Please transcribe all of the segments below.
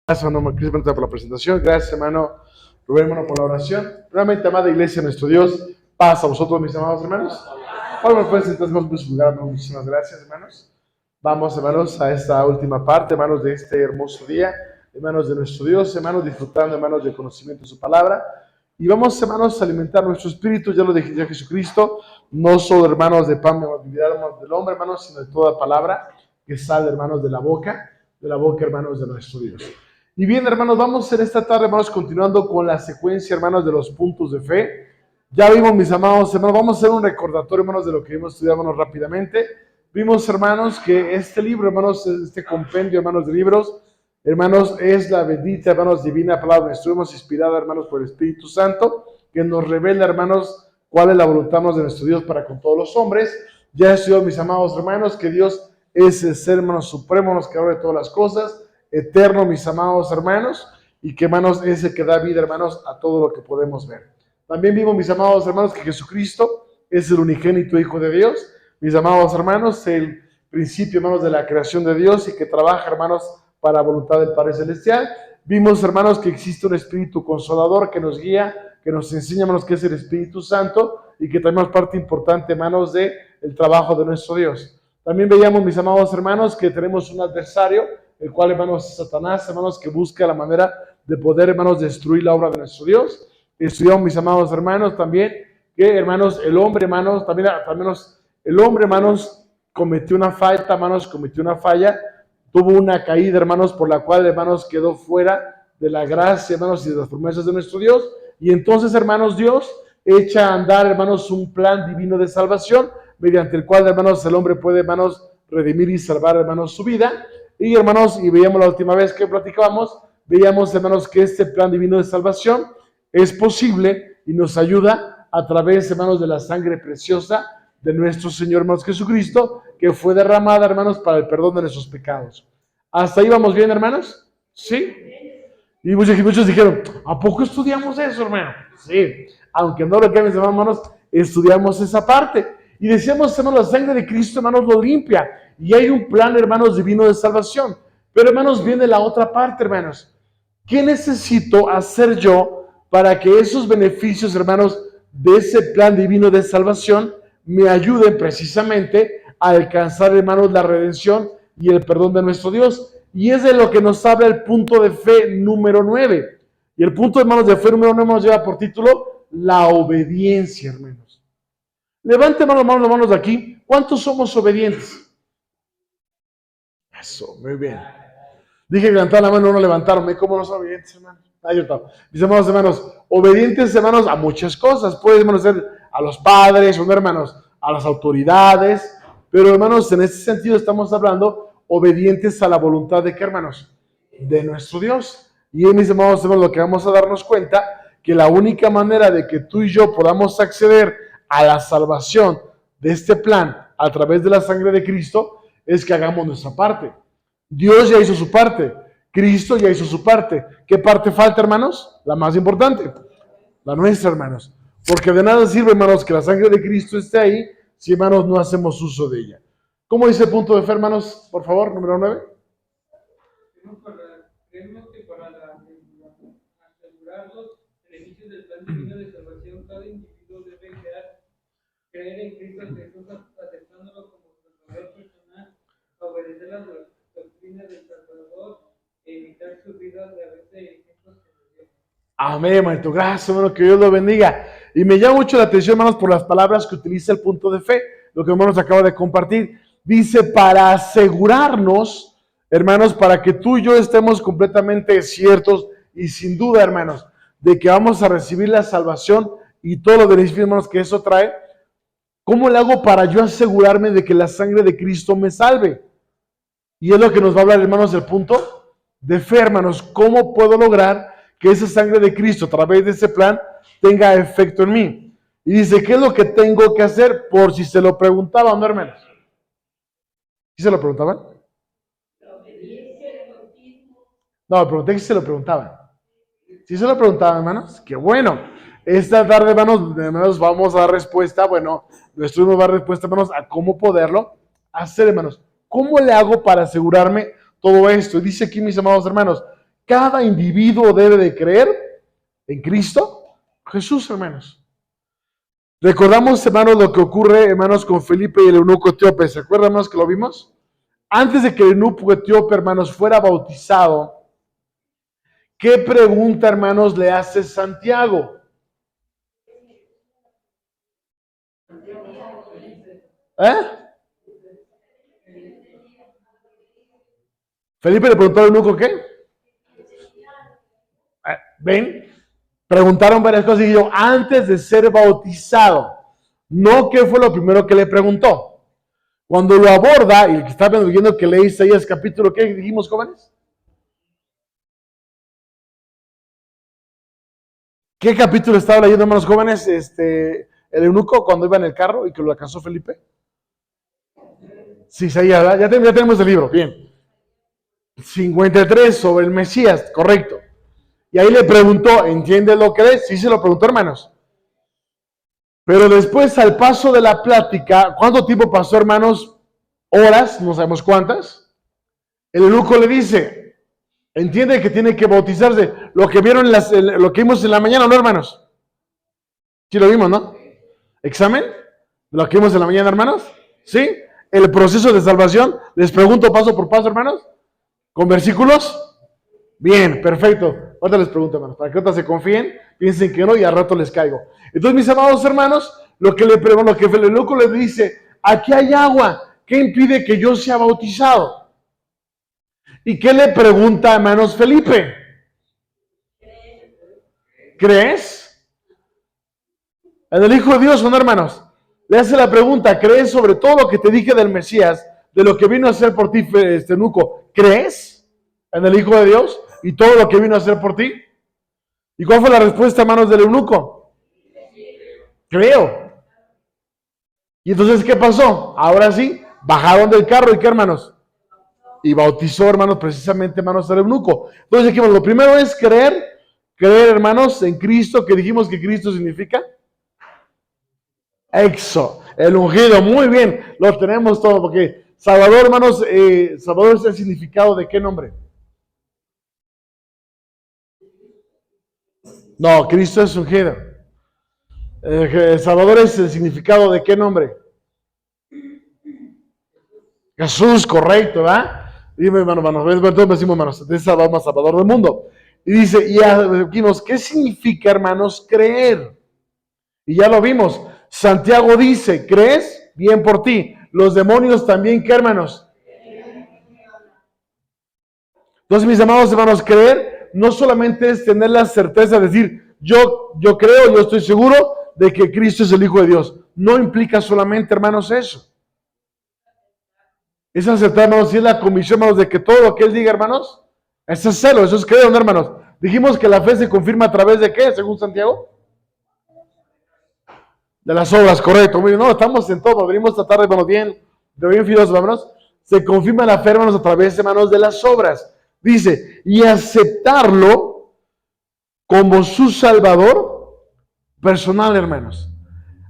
Gracias, hermano Cris, por la presentación. Gracias, hermano Rubén, hermano, por la oración. Realmente, amada iglesia, nuestro Dios, paz a vosotros, mis amados hermanos. Ahora me pueden sentar en su lugar, hermanos. Muchísimas gracias, hermanos. Vamos, hermanos, a esta última parte, hermanos, de este hermoso día, hermanos de nuestro Dios, hermanos, disfrutando, hermanos, del conocimiento de su palabra. Y vamos, hermanos, a alimentar nuestro espíritu, ya lo dije ya Jesucristo, no solo, hermanos, de pan, hermanos, del hombre, hermanos, sino de toda palabra que sale, hermanos, de la boca, hermanos, de nuestro Dios. Y bien, hermanos, vamos en esta tarde, hermanos, continuando con la secuencia, hermanos, de los puntos de fe. Ya vimos, mis amados hermanos, vamos a hacer un recordatorio, hermanos, de lo que hemos estudiado, hermanos, rápidamente. Vimos, hermanos, que este libro, hermanos, este compendio, hermanos, de libros, hermanos, es la bendita, hermanos, divina palabra. Estuvimos inspirada, hermanos, por el Espíritu Santo, que nos revela, hermanos, cuál es la voluntad, hermanos, de nuestro Dios para con todos los hombres. Ya estudiado, mis amados hermanos, que Dios es el ser, hermanos, supremo, hermanos, creador de todas las cosas, eterno, mis amados hermanos, y que, hermanos, es el que da vida, hermanos, a todo lo que podemos ver. También vimos, mis amados hermanos, que Jesucristo es el unigénito Hijo de Dios, mis amados hermanos, el principio, hermanos, de la creación de Dios y que trabaja, hermanos, para la voluntad del Padre Celestial. Vimos, hermanos, que existe un Espíritu Consolador que nos guía, que nos enseña, hermanos, que es el Espíritu Santo y que también es parte importante, hermanos, del trabajo de nuestro Dios. También veíamos, mis amados hermanos, que tenemos un adversario, el cual, hermanos, es Satanás, hermanos, que busca la manera de poder, hermanos, destruir la obra de nuestro Dios. Estudiamos, mis amados hermanos, también que, hermanos, el hombre, hermanos, también el hombre, hermanos, cometió una falta, hermanos, cometió una falla, tuvo una caída, hermanos, por la cual, hermanos, quedó fuera de la gracia, hermanos, y de las promesas de nuestro Dios. Y entonces, hermanos, Dios echa a andar, hermanos, un plan divino de salvación, mediante el cual, hermanos, el hombre puede, hermanos, redimir y salvar, hermanos, su vida. Y, hermanos, y veíamos la última vez que platicábamos, veíamos, hermanos, que este plan divino de salvación es posible y nos ayuda a través, hermanos, de la sangre preciosa de nuestro Señor, hermanos, Jesucristo, que fue derramada, hermanos, para el perdón de nuestros pecados. ¿Hasta ahí vamos bien, hermanos? ¿Sí? Y muchos dijeron, ¿a poco estudiamos eso, hermano? Sí, aunque no lo crean, mis hermanos, estudiamos esa parte. Y decíamos, hermanos, la sangre de Cristo, hermanos, lo limpia. Y hay un plan, hermanos, divino de salvación. Pero, hermanos, viene la otra parte, hermanos. ¿Qué necesito hacer yo para que esos beneficios, hermanos, de ese plan divino de salvación me ayuden precisamente a alcanzar, hermanos, la redención y el perdón de nuestro Dios? Y es de lo que nos habla el punto de fe número 9. Y el punto, hermanos, de fe número 9 nos lleva por título la obediencia, hermanos. Levanten, hermanos, las manos de aquí. ¿Cuántos somos obedientes? Eso, muy bien. Dije que levantaron la mano, no levantaron. ¿Cómo no son obedientes, hermanos? Ahí está. Mis hermanos, obedientes, hermanos, a muchas cosas. Puede, hermanos, ser a los padres, son hermanos, a las autoridades. Pero, hermanos, en este sentido estamos hablando obedientes a la voluntad de qué, hermanos? De nuestro Dios. Y, mis hermanos, lo que vamos a darnos cuenta, que la única manera de que tú y yo podamos acceder a la salvación de este plan a través de la sangre de Cristo es que hagamos nuestra parte. Dios ya hizo su parte, Cristo ya hizo su parte. ¿Qué parte falta, hermanos? La más importante, la nuestra, hermanos. Porque de nada sirve, hermanos, que la sangre de Cristo esté ahí si, hermanos, no hacemos uso de ella. ¿Cómo dice el punto de fe, hermanos? Por favor, número 9. Creemos que para asegurar los beneficios del plan divino de salvación, cada individuo debe creer en Cristo Jesús, aceptándolo como Salvador personal, obedecer las doctrinas del Salvador e imitar su vida a través de ejemplos que nos dio. Amén, hermanito. Gracias, hermano, que Dios lo bendiga. Y me llama mucho la atención, hermanos, por las palabras que utiliza el punto de fe, lo que hermanos acaba de compartir. Dice, para asegurarnos, hermanos, para que tú y yo estemos completamente ciertos y sin duda, hermanos, de que vamos a recibir la salvación y todos los beneficios, hermanos, que eso trae. ¿Cómo le hago para yo asegurarme de que la sangre de Cristo me salve? Y es lo que nos va a hablar, hermanos, del punto de fe, hermanos. ¿Cómo puedo lograr que esa sangre de Cristo, a través de ese plan, tenga efecto en mí? Y dice, ¿qué es lo que tengo que hacer? Por si se lo preguntaban, ¿no, hermanos? ¿Sí se lo preguntaban? No, pregunté si se lo preguntaban. ¿Sí se lo preguntaban, hermanos? ¡Qué bueno! Esta tarde, hermanos, vamos a dar respuesta, bueno, nuestro va a dar respuesta, hermanos, a cómo poderlo hacer, hermanos. ¿Cómo le hago para asegurarme todo esto? Y dice aquí, mis amados hermanos, cada individuo debe de creer en Cristo Jesús, hermanos. Recordamos, hermanos, lo que ocurre, hermanos, con Felipe y el eunuco etíope. ¿Se acuerdan, hermanos, que lo vimos? Antes de que el eunuco etíope, hermanos, fuera bautizado, ¿qué pregunta, hermanos, le hace Santiago? Felipe le preguntó al eunuco, ¿qué? ¿Ven? Preguntaron varias cosas y yo, antes de ser bautizado, no qué fue lo primero que le preguntó. Cuando lo aborda, y el que estaba viendo que leí Isaías capítulo, ¿qué dijimos, jóvenes? ¿Qué capítulo estaba leyendo, hermanos jóvenes? El eunuco cuando iba en el carro y que lo alcanzó Felipe. Sí, Isaías, ya tenemos el libro, bien. 53 sobre el Mesías, correcto. Y ahí le preguntó, ¿entiendes lo que es? Sí, se lo preguntó, hermanos. Pero después, al paso de la plática, ¿cuánto tiempo pasó, hermanos? Horas, no sabemos cuántas. El eunuco le dice, entiende que tiene que bautizarse. Lo que vieron, lo que vimos en la mañana, ¿no, hermanos? Sí lo vimos, ¿no? ¿Examen? ¿Lo que vimos en la mañana, hermanos? ¿Sí? El proceso de salvación. Les pregunto paso por paso, hermanos. ¿Con versículos? Bien, perfecto. Ahorita les pregunto, hermanos, para que ahorita se confíen, piensen que no y al rato les caigo. Entonces, mis amados hermanos, lo que el eunuco le dice, aquí hay agua, ¿qué impide que yo sea bautizado? ¿Y qué le pregunta, hermanos, Felipe? ¿Crees? En el Hijo de Dios, ¿no, hermanos? Le hace la pregunta, ¿crees sobre todo lo que te dije del Mesías, de lo que vino a hacer por ti, eunuco? ¿Crees en el Hijo de Dios y todo lo que vino a hacer por ti? ¿Y cuál fue la respuesta, hermanos, del eunuco? Creo. ¿Y entonces qué pasó? Ahora sí, bajaron del carro y ¿qué, hermanos? Y bautizó, hermanos, precisamente, hermanos, al eunuco. Entonces dijimos, lo primero es creer, hermanos, en Cristo, que dijimos que Cristo significa el ungido. Muy bien, lo tenemos todo, porque Salvador, hermanos, Salvador es el significado de ¿qué nombre? No, Cristo es ungido. Salvador es el significado de ¿qué nombre? Jesús, correcto, ¿verdad? Dime, hermano, entonces decimos, hermanos, de Salvador del mundo. Y dice, y dijimos, ¿qué significa, hermanos, creer? Y ya lo vimos. Santiago dice, ¿crees? Bien por ti. Los demonios también, ¿qué, hermanos? Entonces, mis amados hermanos, creer no solamente es tener la certeza de decir, yo creo, yo estoy seguro de que Cristo es el Hijo de Dios. No implica solamente, hermanos, eso. Es aceptar, hermanos, y es la convicción, hermanos, de que todo lo que Él diga, hermanos, eso es celo, eso es creer, ¿no, hermanos? Dijimos que la fe se confirma a través de ¿qué, según Santiago? De las obras, correcto. Muy bien, no, estamos en todo, venimos a tratar de, hermanos, bien fidos, hermanos. Se confirma la fe, hermanos, a través, hermanos, de las obras. Dice, y aceptarlo como su Salvador personal, hermanos.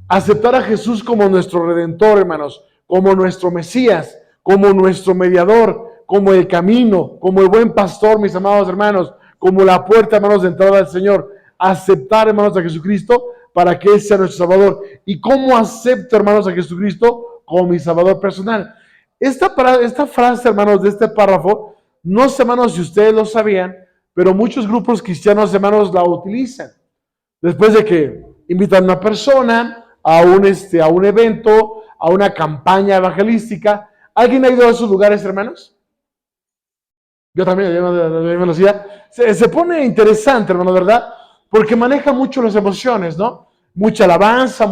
Aceptar a Jesús como nuestro Redentor, hermanos, como nuestro Mesías, como nuestro mediador, como el camino, como el buen pastor, mis amados hermanos, como la puerta, hermanos, de entrada al Señor. Aceptar, hermanos, a Jesucristo para que Él sea nuestro Salvador. ¿Y cómo acepto, hermanos, a Jesucristo como mi Salvador personal? Esta frase, hermanos, de este párrafo, no sé, hermanos, si ustedes lo sabían, pero muchos grupos cristianos, hermanos, la utilizan. Después de que invitan a una persona a un evento, a una campaña evangelística. ¿Alguien ha ido a esos lugares, hermanos? Yo también, se pone interesante, hermano, ¿verdad? Porque maneja mucho las emociones, ¿no? Mucha alabanza,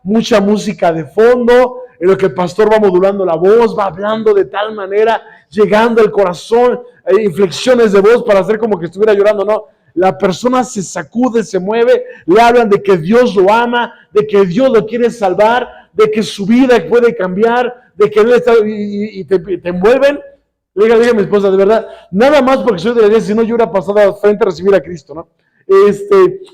mucha música de fondo, en lo que el pastor va modulando la voz, va hablando de tal manera, llegando al corazón, inflexiones de voz para hacer como que estuviera llorando, ¿no? La persona se sacude, se mueve, le hablan de que Dios lo ama, de que Dios lo quiere salvar, de que su vida puede cambiar, de que Él está, y te envuelven. Le diga a mi esposa, de verdad, nada más porque soy de la iglesia, si no yo hubiera pasado al frente a recibir a Cristo, ¿no?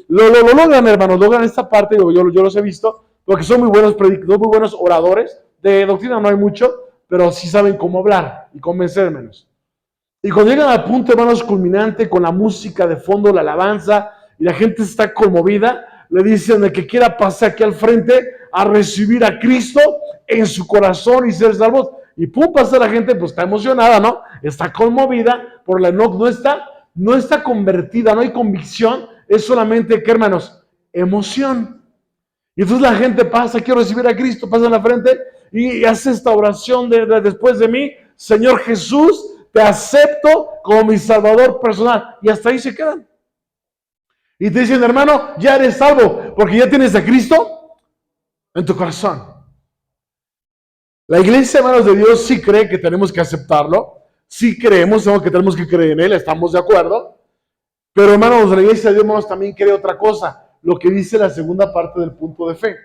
Lo logran, hermanos, logran esta parte, yo los he visto, porque son muy buenos predicadores, muy buenos oradores. De doctrina no hay mucho, pero sí saben cómo hablar y convencer, hermanos. Y cuando llegan al punto, hermanos, culminante, con la música de fondo, la alabanza, y la gente está conmovida, le dicen el que quiera pasar aquí al frente a recibir a Cristo en su corazón y ser salvos. Y pum, pasa la gente, pues está emocionada, ¿no? Está conmovida, por la no está convertida, no hay convicción, es solamente, ¿qué, hermanos? Emoción. Y entonces la gente pasa, quiero recibir a Cristo, pasa en la frente y hace esta oración después de mí, Señor Jesús, te acepto como mi salvador personal. Y hasta ahí se quedan. Y te dicen, hermano, ya eres salvo, porque ya tienes a Cristo en tu corazón. La iglesia, hermanos de Dios, sí cree que tenemos que aceptarlo. Sí creemos que tenemos que creer en Él, estamos de acuerdo. Pero, hermanos, la iglesia de Dios, hermanos, también cree otra cosa. Lo que dice la segunda parte del punto de fe.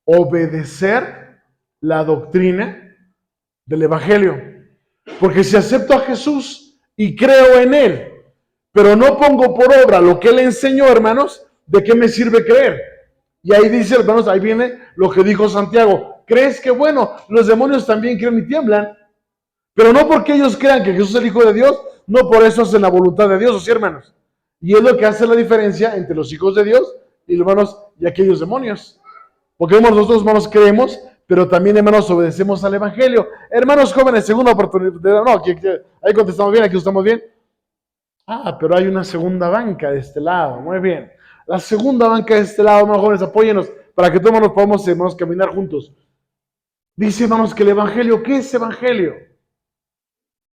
Obedecer la doctrina del Evangelio. Porque si acepto a Jesús y creo en Él, pero no pongo por obra lo que Él enseñó, hermanos, ¿de qué me sirve creer? Y ahí dice, hermanos, ahí viene lo que dijo Santiago. ¿Crees que, bueno, los demonios también creen y tiemblan? Pero no porque ellos crean que Jesús es el Hijo de Dios, no por eso hacen la voluntad de Dios, ¿o sí, hermanos? Y es lo que hace la diferencia entre los hijos de Dios y, hermanos, y aquellos demonios. Porque nosotros, hermanos, creemos, pero también, hermanos, obedecemos al Evangelio. Hermanos jóvenes, segunda oportunidad. No, ahí contestamos bien, aquí estamos bien. Pero hay una segunda banca de este lado. Muy bien. La segunda banca de este lado, hermanos jóvenes, apóyenos para que todos nos podamos, hermanos, caminar juntos. Dice, hermanos, que el Evangelio, ¿qué es Evangelio?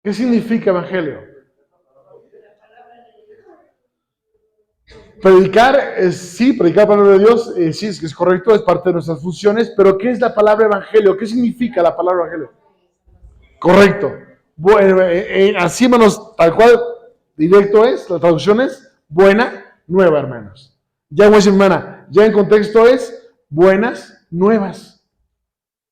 ¿Qué significa Evangelio? Predicar, sí, predicar la palabra de Dios, sí, es correcto, es parte de nuestras funciones, pero ¿qué es la palabra Evangelio? ¿Qué significa la palabra Evangelio? Correcto. Bueno, así, hermanos, tal cual, directo es, la traducción es buena nueva, hermanos. Ya, como dice mi hermana, ya en contexto es buenas nuevas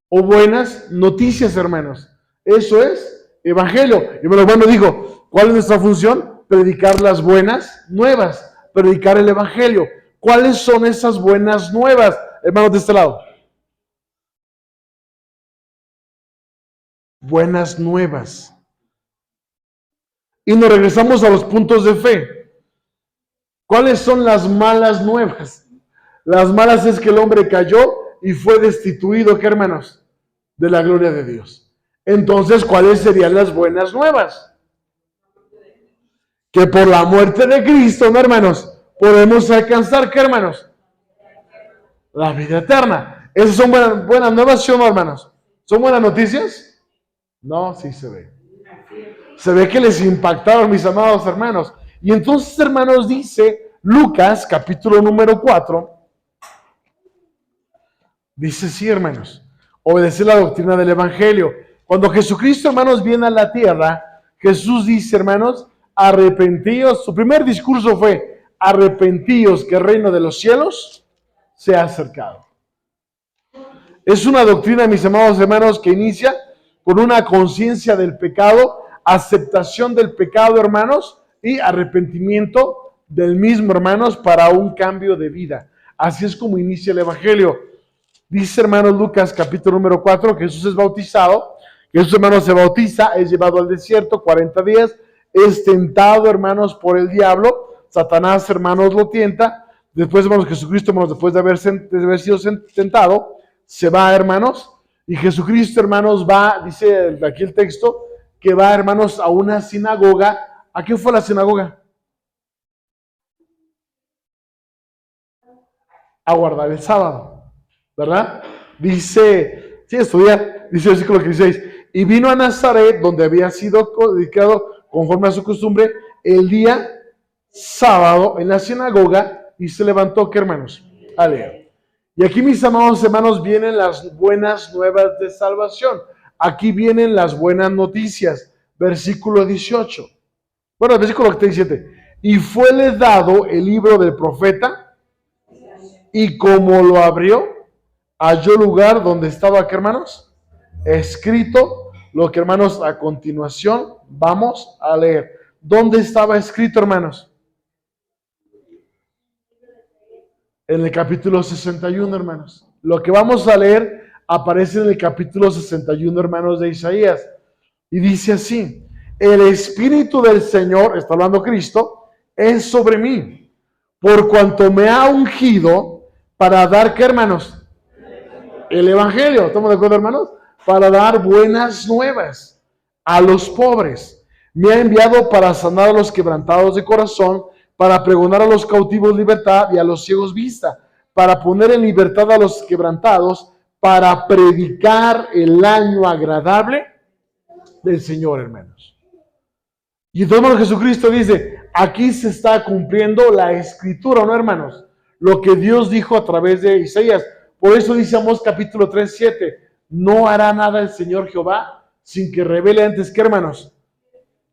o buenas noticias, hermanos. Eso es Evangelio. Y mi hermano dijo, ¿cuál es nuestra función? Predicar las buenas nuevas. Predicar el Evangelio. ¿Cuáles son esas buenas nuevas, hermanos de este lado? Buenas nuevas. Y nos regresamos a los puntos de fe. ¿Cuáles son las malas nuevas? Las malas es que el hombre cayó y fue destituido, ¿qué, hermanos? De la gloria de Dios. Entonces, ¿cuáles serían las buenas nuevas? Que por la muerte de Cristo, ¿no, hermanos? Podemos alcanzar, ¿qué, hermanos? La vida eterna. ¿Esas son buenas nuevas, sí o no, hermanos? ¿Son buenas noticias? No, sí se ve. Se ve que les impactaron, mis amados hermanos. Y entonces, hermanos, dice Lucas, capítulo número 4, dice sí, hermanos, obedecer la doctrina del Evangelio. Cuando Jesucristo, hermanos, viene a la tierra, Jesús dice, hermanos, arrepentíos. Su primer discurso fue, arrepentíos, que el reino de los cielos se ha acercado. Es una doctrina, mis amados hermanos, que inicia con una conciencia del pecado, aceptación del pecado, hermanos, y arrepentimiento del mismo, hermanos, para un cambio de vida. Así es como inicia el Evangelio. Dice, hermanos, Lucas, capítulo número 4, que Jesús es bautizado. Jesús, hermanos, se bautiza, es llevado al desierto 40 días, es tentado, hermanos, por el diablo. Satanás, hermanos, lo tienta. Después, hermanos, Jesucristo, hermanos, después de haber sido tentado, se va, hermanos, y Jesucristo, hermanos, va, dice aquí el texto, que va, hermanos, a una sinagoga. ¿A qué fue la sinagoga? A guardar el sábado, ¿verdad? Dice, sí, estudiar, dice el versículo 16, y vino a Nazaret, donde había sido dedicado conforme a su costumbre, el día sábado en la sinagoga, y se levantó, ¿qué, hermanos? A leer. Y aquí, mis amados hermanos, vienen las buenas nuevas de salvación. Aquí vienen las buenas noticias. Versículo 18. Bueno, el versículo 17. Y fuele dado el libro del profeta, y como lo abrió, halló lugar donde estaba, ¿qué, hermanos? Escrito lo que, hermanos, a continuación vamos a leer. ¿Dónde estaba escrito, hermanos? En el capítulo 61, hermanos. Lo que vamos a leer aparece en el capítulo 61, hermanos, de Isaías. Y dice así, el Espíritu del Señor, está hablando Cristo, es sobre mí, por cuanto me ha ungido para dar, ¿qué, hermanos? El Evangelio, ¿estamos de acuerdo, hermanos? Para dar buenas nuevas a los pobres. Me ha enviado para sanar a los quebrantados de corazón, para pregonar a los cautivos libertad y a los ciegos vista, para poner en libertad a los quebrantados, para predicar el año agradable del Señor, hermanos. Y entonces Jesucristo dice, aquí se está cumpliendo la escritura, ¿no, hermanos? Lo que Dios dijo a través de Isaías. Por eso dice Amós capítulo 3, 7, no hará nada el Señor Jehová sin que revele antes, ¿qué, hermanos?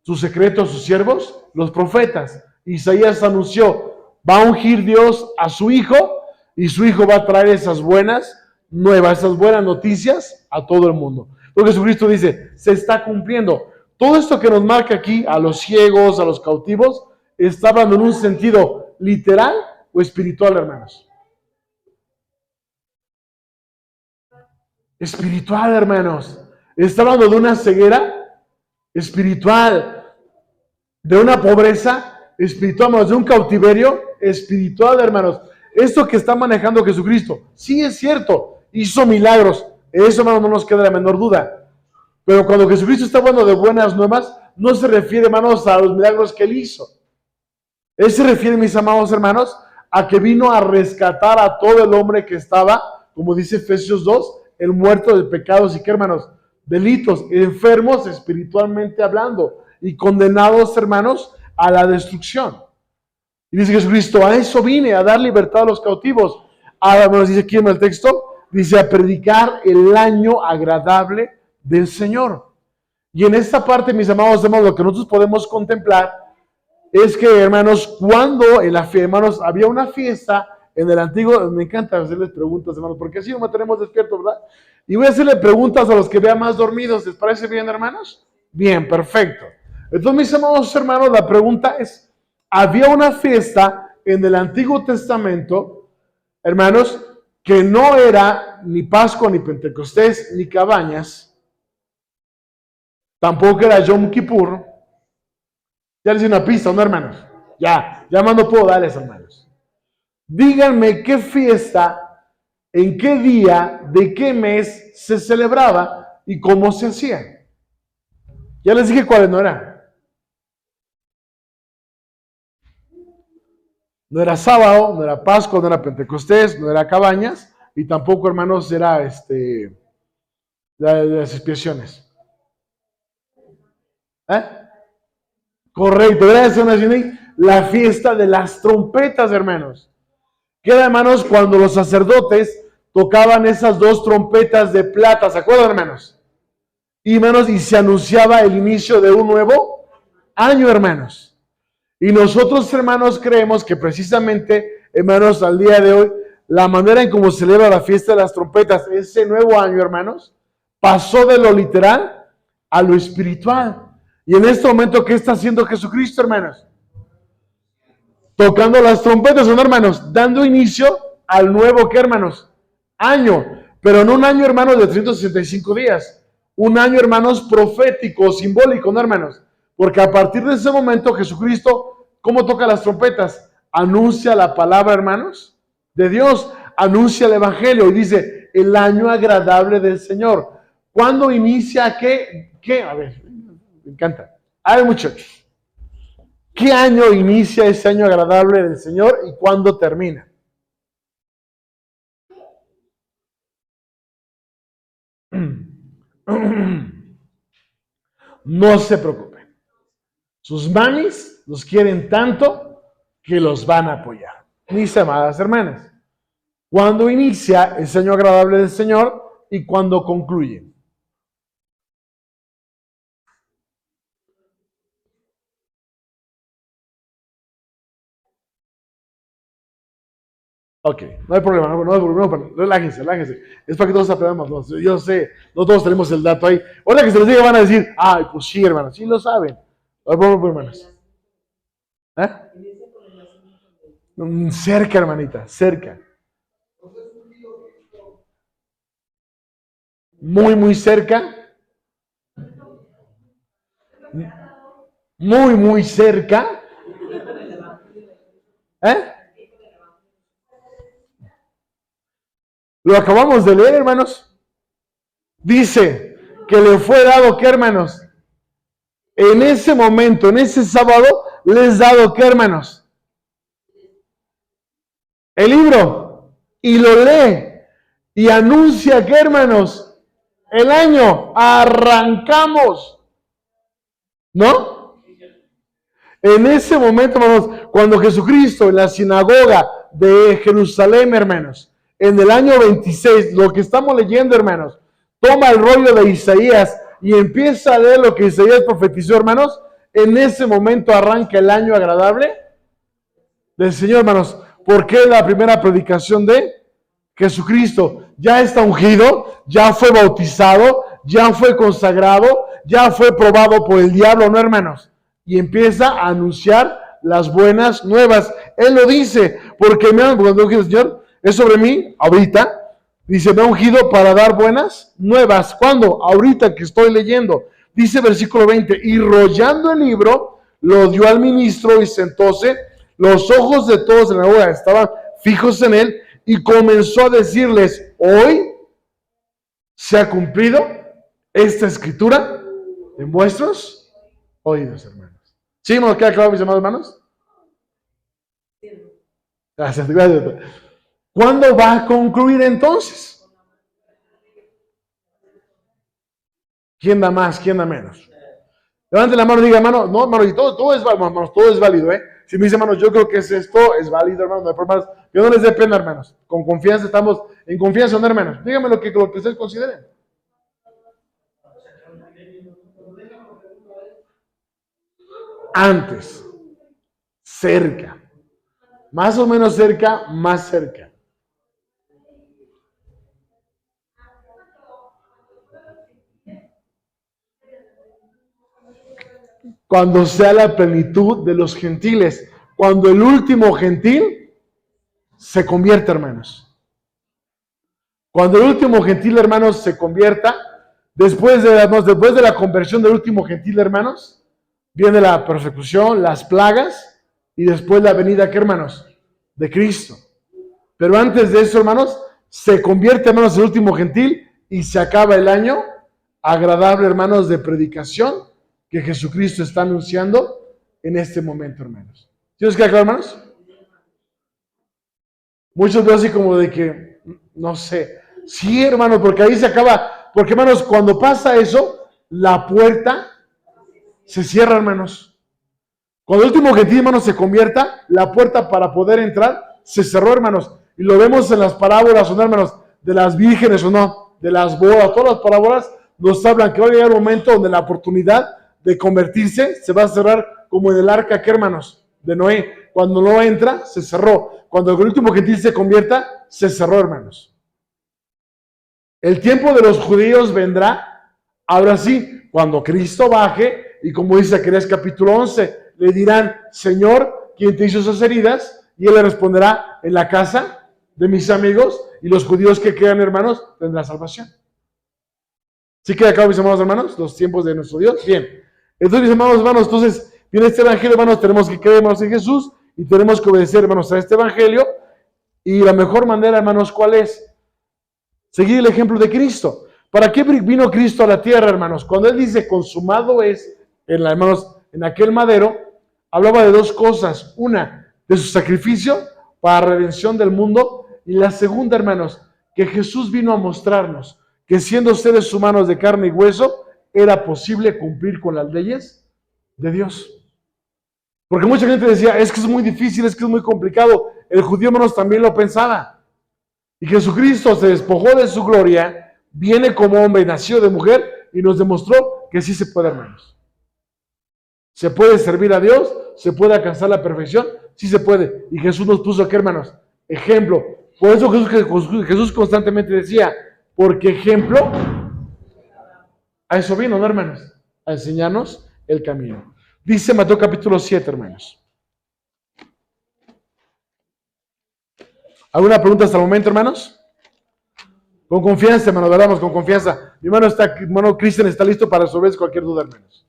Sus secretos a sus siervos, los profetas. Isaías anunció, va a ungir Dios a su Hijo y su Hijo va a traer esas buenas nuevas, esas buenas noticias a todo el mundo. Porque Jesucristo dice, se está cumpliendo. Todo esto que nos marca aquí, a los ciegos, a los cautivos, está hablando en un sentido literal o espiritual, hermanos. Espiritual, hermanos. Está hablando de una ceguera espiritual, de una pobreza espiritual, de un cautiverio espiritual, hermanos. Esto que está manejando Jesucristo, sí es cierto, hizo milagros. Eso, hermanos, no nos queda la menor duda. Pero cuando Jesucristo está hablando de buenas nuevas, no se refiere, hermanos, a los milagros que Él hizo. Él se refiere, mis amados hermanos, a que vino a rescatar a todo el hombre que estaba, como dice Efesios 2, el muerto de pecados y que, hermanos, delitos, enfermos espiritualmente hablando y condenados, hermanos, a la destrucción. Y dice Jesucristo, a eso vine, a dar libertad a los cautivos. Ahora nos dice aquí en el texto, dice a predicar el año agradable del Señor. Y en esta parte, mis amados hermanos, lo que nosotros podemos contemplar es que, hermanos, cuando en la hermanos, había una fiesta en el antiguo, me encanta hacerles preguntas, hermanos, porque así nos mantenemos despiertos, ¿verdad? Y voy a hacerle preguntas a los que vean más dormidos, ¿les parece bien, hermanos? Bien, perfecto. Entonces, mis amados hermanos, la pregunta es, había una fiesta en el Antiguo Testamento, hermanos, que no era ni Pascua, ni Pentecostés, ni Cabañas, tampoco era Yom Kippur. Ya les di una pista, ¿no, hermanos? Ya más no puedo darles, hermanos. Díganme qué fiesta, en qué día, de qué mes se celebraba y cómo se hacía. Ya les dije cuáles no eran. No era sábado, no era Pascua, no era Pentecostés, no era Cabañas y tampoco, hermanos, era las expiaciones. Correcto, gracias, Nacional. La fiesta de las trompetas, hermanos. Queda, hermanos, cuando los sacerdotes tocaban esas dos trompetas de plata, ¿se acuerdan, hermanos? Y, hermanos, y se anunciaba el inicio de un nuevo año, hermanos. Y nosotros, hermanos, creemos que precisamente, hermanos, al día de hoy, la manera en cómo se celebra la fiesta de las trompetas, ese nuevo año, hermanos, pasó de lo literal a lo espiritual. Y en este momento, ¿qué está haciendo Jesucristo, hermanos? Tocando las trompetas, ¿no, hermanos? Dando inicio al nuevo, ¿qué, hermanos? Año. Pero no un año, hermanos, de 365 días. Un año, hermanos, profético, simbólico, ¿no, hermanos? Porque a partir de ese momento, Jesucristo, ¿cómo toca las trompetas? Anuncia la palabra, hermanos, de Dios. Anuncia el Evangelio y dice, el año agradable del Señor. ¿Cuándo inicia qué? ¿Qué? A ver, me encanta. A ver, muchachos. ¿Qué año inicia ese año agradable del Señor y cuándo termina? No se preocupen. Sus mamis los quieren tanto que los van a apoyar. Mis amadas hermanas, ¿cuándo inicia ese año agradable del Señor y cuándo concluye? Ok, no hay problema, no hay problema, relájense, relájense. Es para que todos aprendamos, ¿no? Yo sé, no todos tenemos el dato ahí. Ahora que se los diga van a decir, ay, pues sí, hermanos, sí lo saben. No hay problema, hermanos. ¿Eh? Cerca, hermanita, cerca. Muy, muy cerca. muy, muy cerca. ¿Eh? Lo acabamos de leer, hermanos. Dice que le fue dado, ¿qué, hermanos? En ese momento, en ese sábado, les dado, ¿qué, hermanos? El libro. Y lo lee. Y anuncia, ¿qué, hermanos? El año. Arrancamos. ¿No? En ese momento, hermanos, cuando Jesucristo en la sinagoga de Jerusalén, hermanos, en el año 26, lo que estamos leyendo, hermanos, toma el rollo de Isaías y empieza a leer lo que Isaías profetizó, hermanos, en ese momento arranca el año agradable del Señor, hermanos, porque es la primera predicación de Jesucristo. Ya está ungido, ya fue bautizado, ya fue consagrado, ya fue probado por el diablo, ¿no, hermanos? Y empieza a anunciar las buenas nuevas. Él lo dice, porque me ha ungido el Señor, es sobre mí, ahorita. Dice, me ha ungido para dar buenas nuevas. ¿Cuándo? Ahorita que estoy leyendo. Dice versículo 20, y rollando el libro, lo dio al ministro y sentóse. Los ojos de todos en la hora estaban fijos en él y comenzó a decirles, hoy se ha cumplido esta escritura en vuestros oídos, hermanos. ¿Sí nos queda claro, mis amados hermanos? Gracias, gracias. ¿Cuándo va a concluir entonces? ¿Quién da más? ¿Quién da menos? Levante la mano y diga, hermano, no, hermano, y todo es válido, hermanos, todo es válido, ¿eh? Si me dice, hermanos, yo creo que es esto, es válido, hermanos, no hay problema. Que no les dé pena, hermanos. Con confianza, estamos en confianza, ¿no, hermanos? Díganme lo que ustedes consideren. Antes, cerca, más o menos cerca, más cerca. Cuando sea la plenitud de los gentiles, cuando el último gentil se convierta, hermanos. Cuando el último gentil, hermanos, se convierta, después de la conversión del último gentil, hermanos, viene la persecución, las plagas, y después la venida, ¿qué, hermanos? De Cristo. Pero antes de eso, hermanos, se convierte, hermanos, el último gentil y se acaba el año agradable, hermanos, de predicación que Jesucristo está anunciando en este momento, hermanos. ¿Sí os queda claro, hermanos? Muchos veo así como de que, no sé. Sí, hermanos, porque ahí se acaba. Porque, hermanos, cuando pasa eso, la puerta se cierra, hermanos. Cuando el último gentil, hermanos, se convierta, la puerta para poder entrar se cerró, hermanos. Y lo vemos en las parábolas, ¿no, hermanos? De las vírgenes o no, de las bodas. Todas las parábolas nos hablan que va a llegar un momento donde la oportunidad de convertirse se va a cerrar como en el arca, ¿qué, hermanos? De Noé. Cuando no entra, se cerró. Cuando el último gentil se convierta, se cerró, hermanos. El tiempo de los judíos vendrá, ahora sí, cuando Cristo baje, y como dice Zacarías capítulo 11, le dirán, Señor, ¿quién te hizo esas heridas? Y él le responderá, en la casa de mis amigos, y los judíos que quedan, hermanos, tendrán salvación. ¿Sí queda claro, mis amados hermanos? Los tiempos de nuestro Dios. Bien. Entonces, mis amados hermanos, entonces, viene este evangelio, hermanos, tenemos que creer, hermanos, en Jesús, y tenemos que obedecer, hermanos, a este evangelio, y la mejor manera, hermanos, ¿cuál es? Seguir el ejemplo de Cristo. ¿Para qué vino Cristo a la tierra, hermanos? Cuando Él dice consumado es, hermanos, en aquel madero, hablaba de dos cosas. Una, de su sacrificio para redención del mundo. Y la segunda, hermanos, que Jesús vino a mostrarnos que siendo seres humanos de carne y hueso, era posible cumplir con las leyes de Dios. Porque mucha gente decía, es que es muy difícil, es que es muy complicado. El judío, hermanos, también lo pensaba. Y Jesucristo se despojó de su gloria, viene como hombre, nació de mujer y nos demostró que sí se puede, hermanos. Se puede servir a Dios, se puede alcanzar la perfección, sí se puede. Y Jesús nos puso aquí, hermanos, ejemplo. Por eso Jesús constantemente decía, porque ejemplo, a eso vino, ¿no, hermanos? A enseñarnos el camino. Dice Mateo capítulo 7, hermanos. ¿Alguna pregunta hasta el momento, hermanos? Con confianza, hermano, hablamos con confianza. Mi hermano Cristian está listo para resolver cualquier duda, hermanos.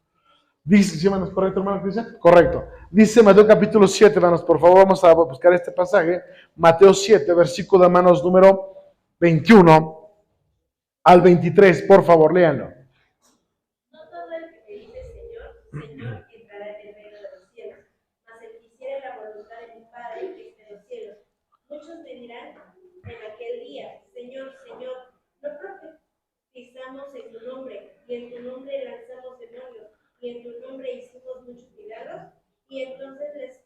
Dice, ¿sí, hermanos? ¿Correcto, hermano Cristian? Correcto. Dice Mateo capítulo 7, hermanos, por favor, vamos a buscar este pasaje. Mateo 7, versículo, hermanos, número 21 al 23, por favor, léanlo. No todo el que me dice Señor, Señor, entrará en el reino de los cielos, mas el que hiciere la voluntad de mi Padre que está en los cielos. Muchos me dirán en aquel día, Señor, Señor, no profetizamos en tu nombre, y en tu nombre lanzamos demonios, y en tu nombre hicimos muchos milagros, y entonces les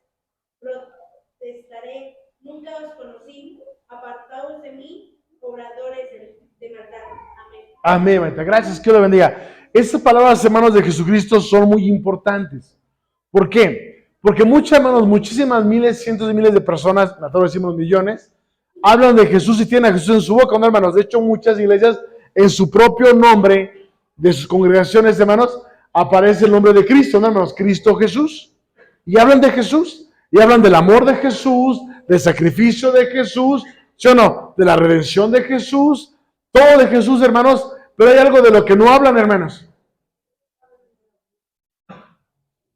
protestaré, nunca os conocí, apartaos de mí, obradores de maldad. Amén. Amén, manita. Gracias, que Dios lo bendiga. Estas palabras, hermanos, de Jesucristo son muy importantes. ¿Por qué? Porque muchos, hermanos, muchísimas miles, cientos de miles de personas, nosotros decimos millones, hablan de Jesús y tienen a Jesús en su boca, ¿no, hermanos? De hecho, muchas iglesias, en su propio nombre, de sus congregaciones, hermanos, aparece el nombre de Cristo, ¿no, hermanos? Cristo Jesús. Y hablan de Jesús, y hablan del amor de Jesús, del sacrificio de Jesús, ¿sí o no? De la redención de Jesús, todo de Jesús, hermanos, pero hay algo de lo que no hablan, hermanos.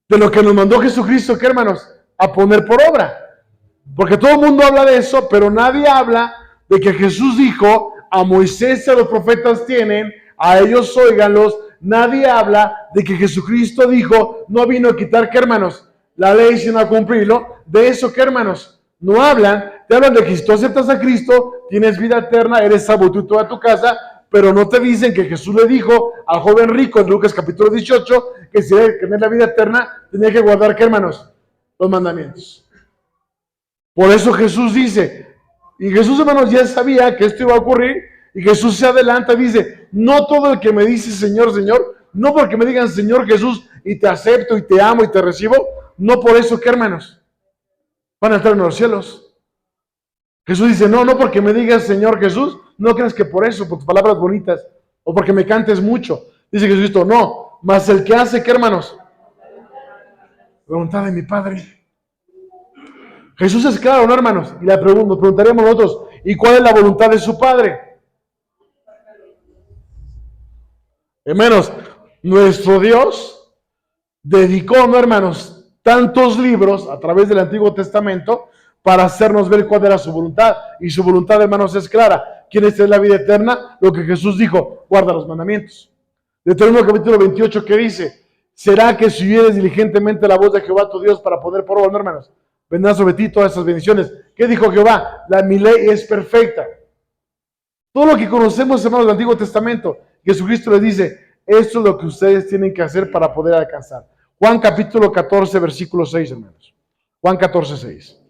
De lo que nos mandó Jesucristo, ¿qué, hermanos? A poner por obra. Porque todo el mundo habla de eso, pero nadie habla de que Jesús dijo, a Moisés y a los profetas tienen, a ellos óiganlos. Nadie habla de que Jesucristo dijo, no vino a quitar, ¿qué, hermanos? La ley sino a cumplirlo. De eso, ¿qué, hermanos? No hablan. Te hablan de que si tú aceptas a Cristo, tienes vida eterna, eres salvo tú y toda tu casa, pero no te dicen que Jesús le dijo al joven rico en Lucas capítulo 18 que si debe tener la vida eterna, tenía que guardar, ¿qué, hermanos? Los mandamientos. Por eso Jesús dice, y Jesús, hermanos, ya sabía que esto iba a ocurrir, y Jesús se adelanta y dice, no todo el que me dice Señor, Señor, no porque me digan Señor Jesús y te acepto y te amo y te recibo, no por eso, ¿qué, hermanos? Van a entrar en los cielos. Jesús dice, no porque me digas Señor Jesús, no creas que por eso, por tus palabras bonitas, o porque me cantes mucho. Dice Jesucristo, no, mas el que hace, ¿qué, hermanos? Voluntad de mi Padre. Jesús es claro, ¿no, hermanos? Y nos preguntaríamos nosotros, ¿y cuál es la voluntad de su Padre? Hermanos, nuestro Dios dedicó, ¿no, hermanos? Tantos libros a través del Antiguo Testamento para hacernos ver cuál era su voluntad. Y su voluntad, hermanos, es clara. ¿Quieres tener la vida eterna? Lo que Jesús dijo, guarda los mandamientos. Deuteronomio capítulo 28, ¿qué dice? ¿Será que si oyeres diligentemente la voz de Jehová tu Dios para poner por obra, ¿no, hermanos? Vendrán sobre ti todas esas bendiciones. ¿Qué dijo Jehová? Mi ley es perfecta. Todo lo que conocemos, hermanos, del Antiguo Testamento, Jesucristo les dice, esto es lo que ustedes tienen que hacer para poder alcanzar. Juan capítulo 14, versículo 6, hermanos. Juan 14, 6.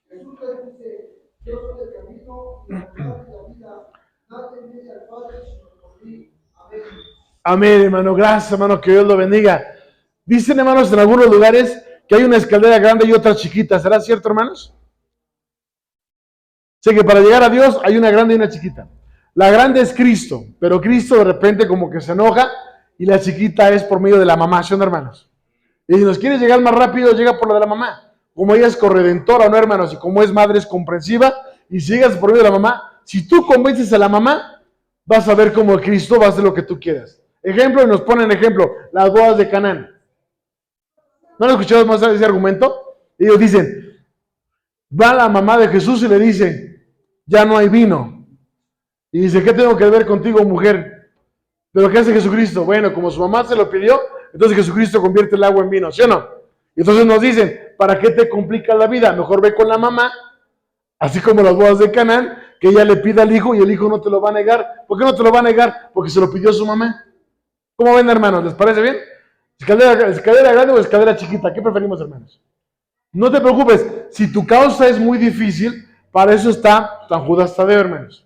Jesús les dice, yo soy el camino, la verdad y la vida. Nadie viene al Padre sino por mí. Amén. Amén, hermano. Gracias, hermano. Que Dios lo bendiga. Dicen, hermanos, en algunos lugares que hay una escalera grande y otra chiquita. ¿Será cierto, hermanos? Sé que para llegar a Dios hay una grande y una chiquita. La grande es Cristo, pero Cristo de repente como que se enoja y la chiquita es por medio de la mamá, ¿sí, hermanos? Y si nos quieres llegar más rápido, llega por la de la mamá. Como ella es corredentora, ¿no, hermanos? Y como es madre, es comprensiva. Y si llegas por medio de la mamá, si tú convences a la mamá, vas a ver cómo Cristo va a hacer lo que tú quieras. Ejemplo, y nos ponen ejemplo, las bodas de Canaán. ¿No han escuchado más ese argumento? Ellos dicen, va la mamá de Jesús y le dice, ya no hay vino. Y dice, ¿qué tengo que ver contigo, mujer? ¿Pero qué hace Jesucristo? Bueno, como su mamá se lo pidió, entonces Jesucristo convierte el agua en vino, ¿sí o no? Y entonces nos dicen, ¿para qué te complica la vida? Mejor ve con la mamá, así como las bodas de Canaán, que ella le pida al hijo y el hijo no te lo va a negar. ¿Por qué no te lo va a negar? Porque se lo pidió su mamá. ¿Cómo ven, hermanos? ¿Les parece bien? ¿Escalera grande o escalera chiquita? ¿Qué preferimos, hermanos? No te preocupes, si tu causa es muy difícil, para eso está San Judas Tadeo, hermanos.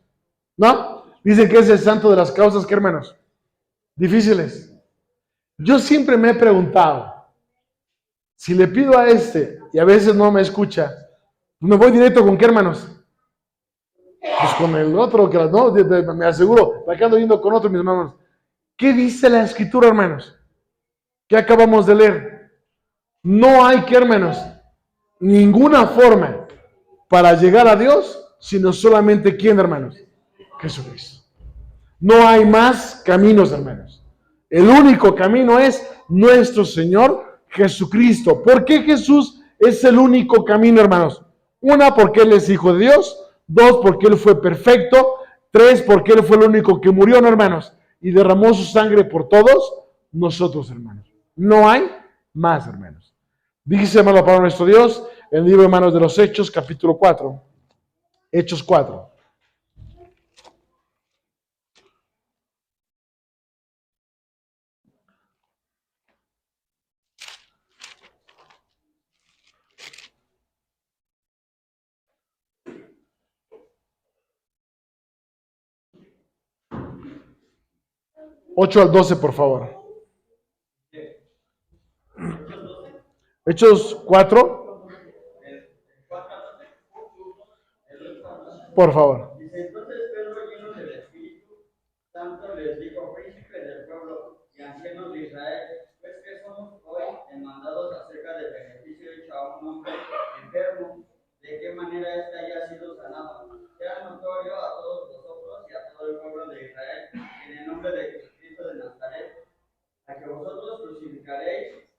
¿No? Dicen que es el santo de las causas, ¿qué, hermanos? Difíciles. Yo siempre me he preguntado, si le pido a este y a veces no me escucha, me voy directo con qué, hermanos? Pues con el otro, que no, me aseguro, para que ando yendo con otro, mis hermanos. ¿Qué dice la Escritura, hermanos? ¿Qué acabamos de leer? No hay que, hermanos, ninguna forma para llegar a Dios, sino solamente ¿quién, hermanos? Jesucristo. No hay más caminos, hermanos. El único camino es nuestro Señor Jesucristo. ¿Por qué Jesús es el único camino, hermanos? Una, porque Él es Hijo de Dios. Dos, porque Él fue perfecto. Tres, porque Él fue el único que murió, ¿no, hermanos? Y derramó su sangre por todos nosotros, hermanos. No hay más, hermanos. Dice, hermano, la palabra de nuestro Dios, en el libro, hermanos, de los Hechos, capítulo 4. Hechos 4. Ocho al 12, por favor. Hechos 4. Por favor. Dice, entonces Pedro, lleno del Espíritu Santo, les dijo: príncipes del pueblo y ancianos de Israel, pues que somos hoy demandados acerca del beneficio hecho a un hombre enfermo, de qué manera éste haya sido sanado. Sea notorio a todos vosotros y a todo el pueblo de Israel, en el nombre de Jesucristo de Nazaret, a que vosotros crucificaréis,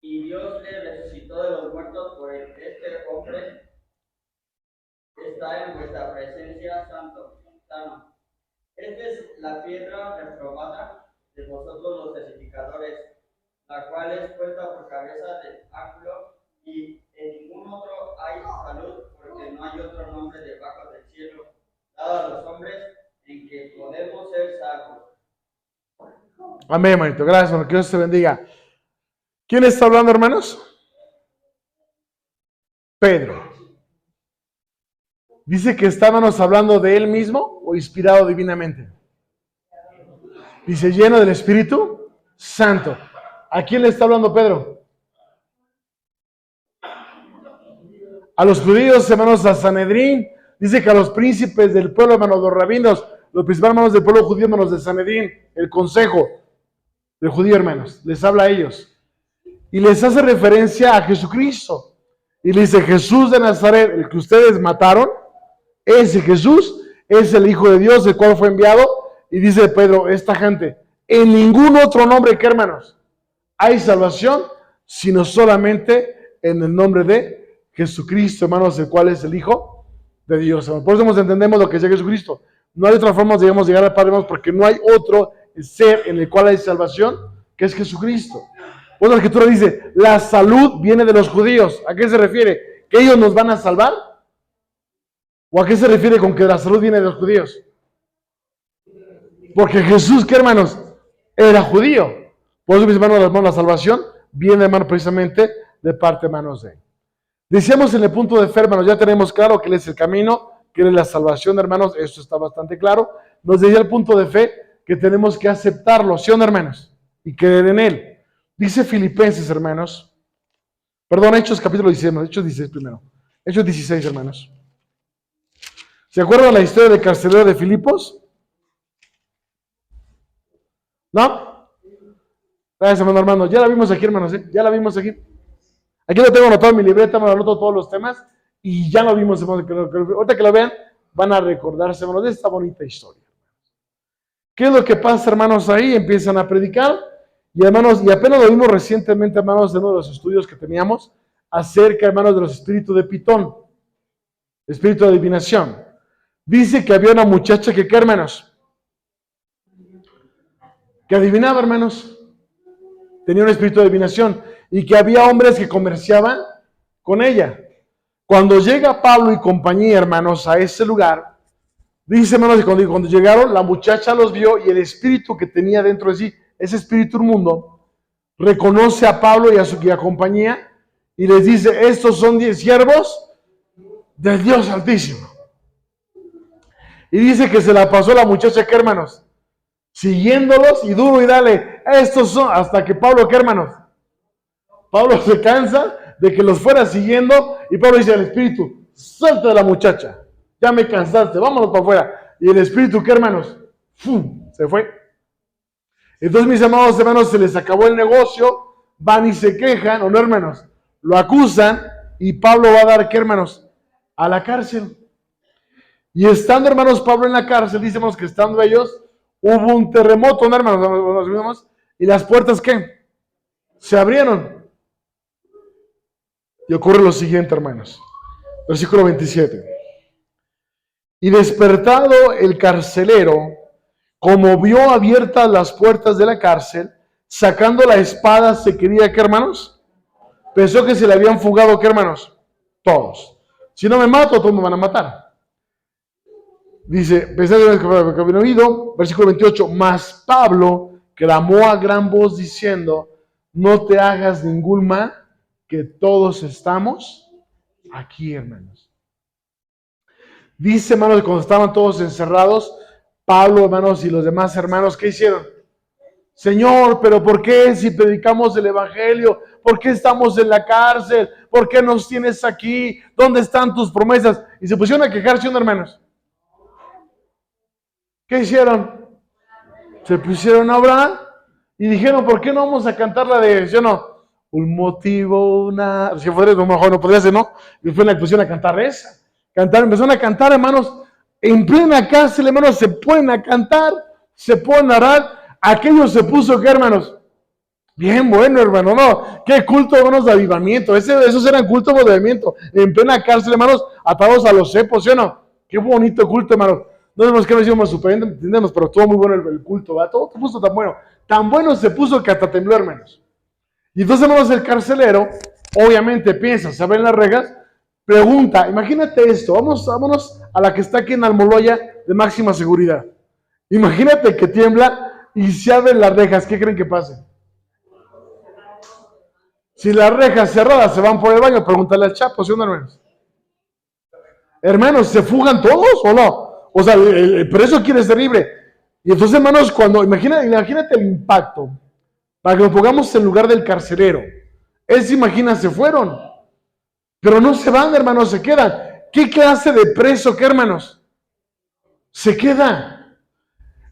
y Dios le resucitó de los muertos, por este hombre está en vuestra presencia sano. Esta es la piedra reprobada de vosotros los edificadores, la cual es puesta por cabeza del ángulo, y en ningún otro hay salud, porque no hay otro nombre debajo del cielo dado a los hombres en que podemos ser salvos. Amén, hermanito. Gracias, hermano. Que Dios te bendiga. ¿Quién está hablando, hermanos? Pedro. Dice que estábamos hablando de él mismo o inspirado divinamente. Dice, lleno del Espíritu Santo. ¿A quién le está hablando Pedro? A los judíos, hermanos, a Sanedrín. Dice que a los príncipes del pueblo, hermanos, los rabinos, los principales hermanos del pueblo judío, hermanos de Sanedrín, el consejo del judío, hermanos, les habla a ellos. Y les hace referencia a Jesucristo. Y le dice, Jesús de Nazaret, el que ustedes mataron, ese Jesús es el Hijo de Dios, el cual fue enviado. Y dice Pedro, esta gente, en ningún otro nombre que, hermanos, hay salvación, sino solamente en el nombre de Jesucristo, hermanos, el cual es el Hijo de Dios. Por eso entendemos lo que es Jesucristo. No hay otra forma de llegar al Padre, hermanos, porque no hay otro ser en el cual hay salvación, que es Jesucristo. Pues la Escritura dice, la salud viene de los judíos. ¿A qué se refiere? ¿Que ellos nos van a salvar? ¿O a qué se refiere con que la salud viene de los judíos? Porque Jesús, ¿qué, hermanos? Era judío. Por eso, mis hermanos, la salvación viene, hermanos, precisamente de parte, hermanos, de él. Decíamos en el punto de fe, hermanos, ya tenemos claro que Él es el camino, que Él es la salvación, hermanos, esto está bastante claro. Nos decía el punto de fe que tenemos que aceptarlo, ¿sí o no, hermanos? Y creer en Él. Dice Filipenses, hermanos, perdón, Hechos capítulo 16, Hechos 16 primero. Hechos 16, hermanos. ¿Se acuerdan la historia del carcelero de Filipos? ¿No? Gracias, hermano Armando. Ya la vimos aquí, hermanos, ¿eh? Ya la vimos aquí. Aquí lo tengo anotado en mi libreta, me anoto todos los temas y ya lo vimos, hermanos. Ahorita que lo vean, van a recordarse, hermanos, de esta bonita historia. ¿Qué es lo que pasa, hermanos? Ahí empiezan a predicar y, hermanos, y apenas lo vimos recientemente, hermanos, en uno de los estudios que teníamos acerca, hermanos, de los espíritus de Pitón, espíritu de adivinación. Dice que había una muchacha que, ¿qué, hermanos? Que adivinaba, hermanos. Tenía un espíritu de adivinación y que había hombres que comerciaban con ella. Cuando llega Pablo y compañía, hermanos, a ese lugar, dice, hermanos, que cuando llegaron, la muchacha los vio y el espíritu que tenía dentro de sí, ese espíritu inmundo, reconoce a Pablo y a su compañía y les dice, estos son 10 siervos del Dios Altísimo. Y dice que se la pasó la muchacha, ¿qué, hermanos? Siguiéndolos y duro y dale, estos son, hasta que Pablo, ¿qué, hermanos? Pablo se cansa de que los fuera siguiendo y Pablo dice al espíritu, suelta de la muchacha, ya me cansaste, vámonos para afuera. Y el espíritu, ¿qué, hermanos? ¡Fum! Se fue. Entonces, mis amados hermanos, se les acabó el negocio, van y se quejan, ¿o no, hermanos? Lo acusan y Pablo va a dar, ¿qué, hermanos? a la cárcel. Y estando, hermanos, Pablo en la cárcel, decimos que estando ellos, hubo un terremoto, ¿no, hermanos? ¿Nos vimos? Y las puertas, ¿qué? Se abrieron. Y ocurre lo siguiente, hermanos. Versículo 27. Y despertado el carcelero, como vio abiertas las puertas de la cárcel, sacando la espada, se quería, ¿qué, hermanos? Pensó que se le habían fugado, ¿qué, hermanos? Todos. Si no me mato, todos me van a matar. Dice, pensé que habían oído, versículo 28, mas Pablo clamó a gran voz diciendo, no te hagas ningún mal, que todos estamos aquí, hermanos. Dice, hermanos, que cuando estaban todos encerrados, Pablo, hermanos, y los demás hermanos, ¿qué hicieron? Señor, pero ¿por qué si predicamos el evangelio? ¿Por qué estamos en la cárcel? ¿Por qué nos tienes aquí? ¿Dónde están tus promesas? Y se pusieron a quejarse, hermanos. ¿Qué hicieron? Se pusieron a orar y dijeron, ¿por qué no vamos a cantar la de, ¿sí o no? Un motivo, una... Si fuera, a lo mejor no podría ser, ¿no? Y fue la pusieron a cantar esa. Empezaron a cantar, hermanos, en plena cárcel, hermanos, se ponen a cantar, se ponen a orar. Aquello se puso, ¿qué, hermanos? Bien bueno, hermano, no. Qué culto, hermanos, de avivamiento. Esos eran cultos de avivamiento. En plena cárcel, hermanos, atados a los cepos, ¿sí o no? Qué bonito culto, hermanos. No sabemos que nos hicimos súper entendemos, pero estuvo muy bueno el culto, ¿verdad? Todo se puso tan bueno. Tan bueno se puso que hasta tembló, hermanos. Y entonces, hermanos, el carcelero, obviamente piensa, se abren las rejas, pregunta, imagínate esto, vámonos a la que está aquí en Almoloya de máxima seguridad. Imagínate que tiembla y se abren las rejas, ¿qué creen que pase? Si las rejas cerradas se van por el baño, pregúntale al Chapo, ¿sí o no, hermanos? Hermanos, ¿se fugan todos o no? O sea, el preso quiere ser libre. Y entonces, hermanos, imagínate el impacto, para que nos pongamos en lugar del carcelero. Él se imagina, se fueron, pero no se van, hermanos, se quedan. ¿Qué clase de preso, qué, hermanos? Se queda.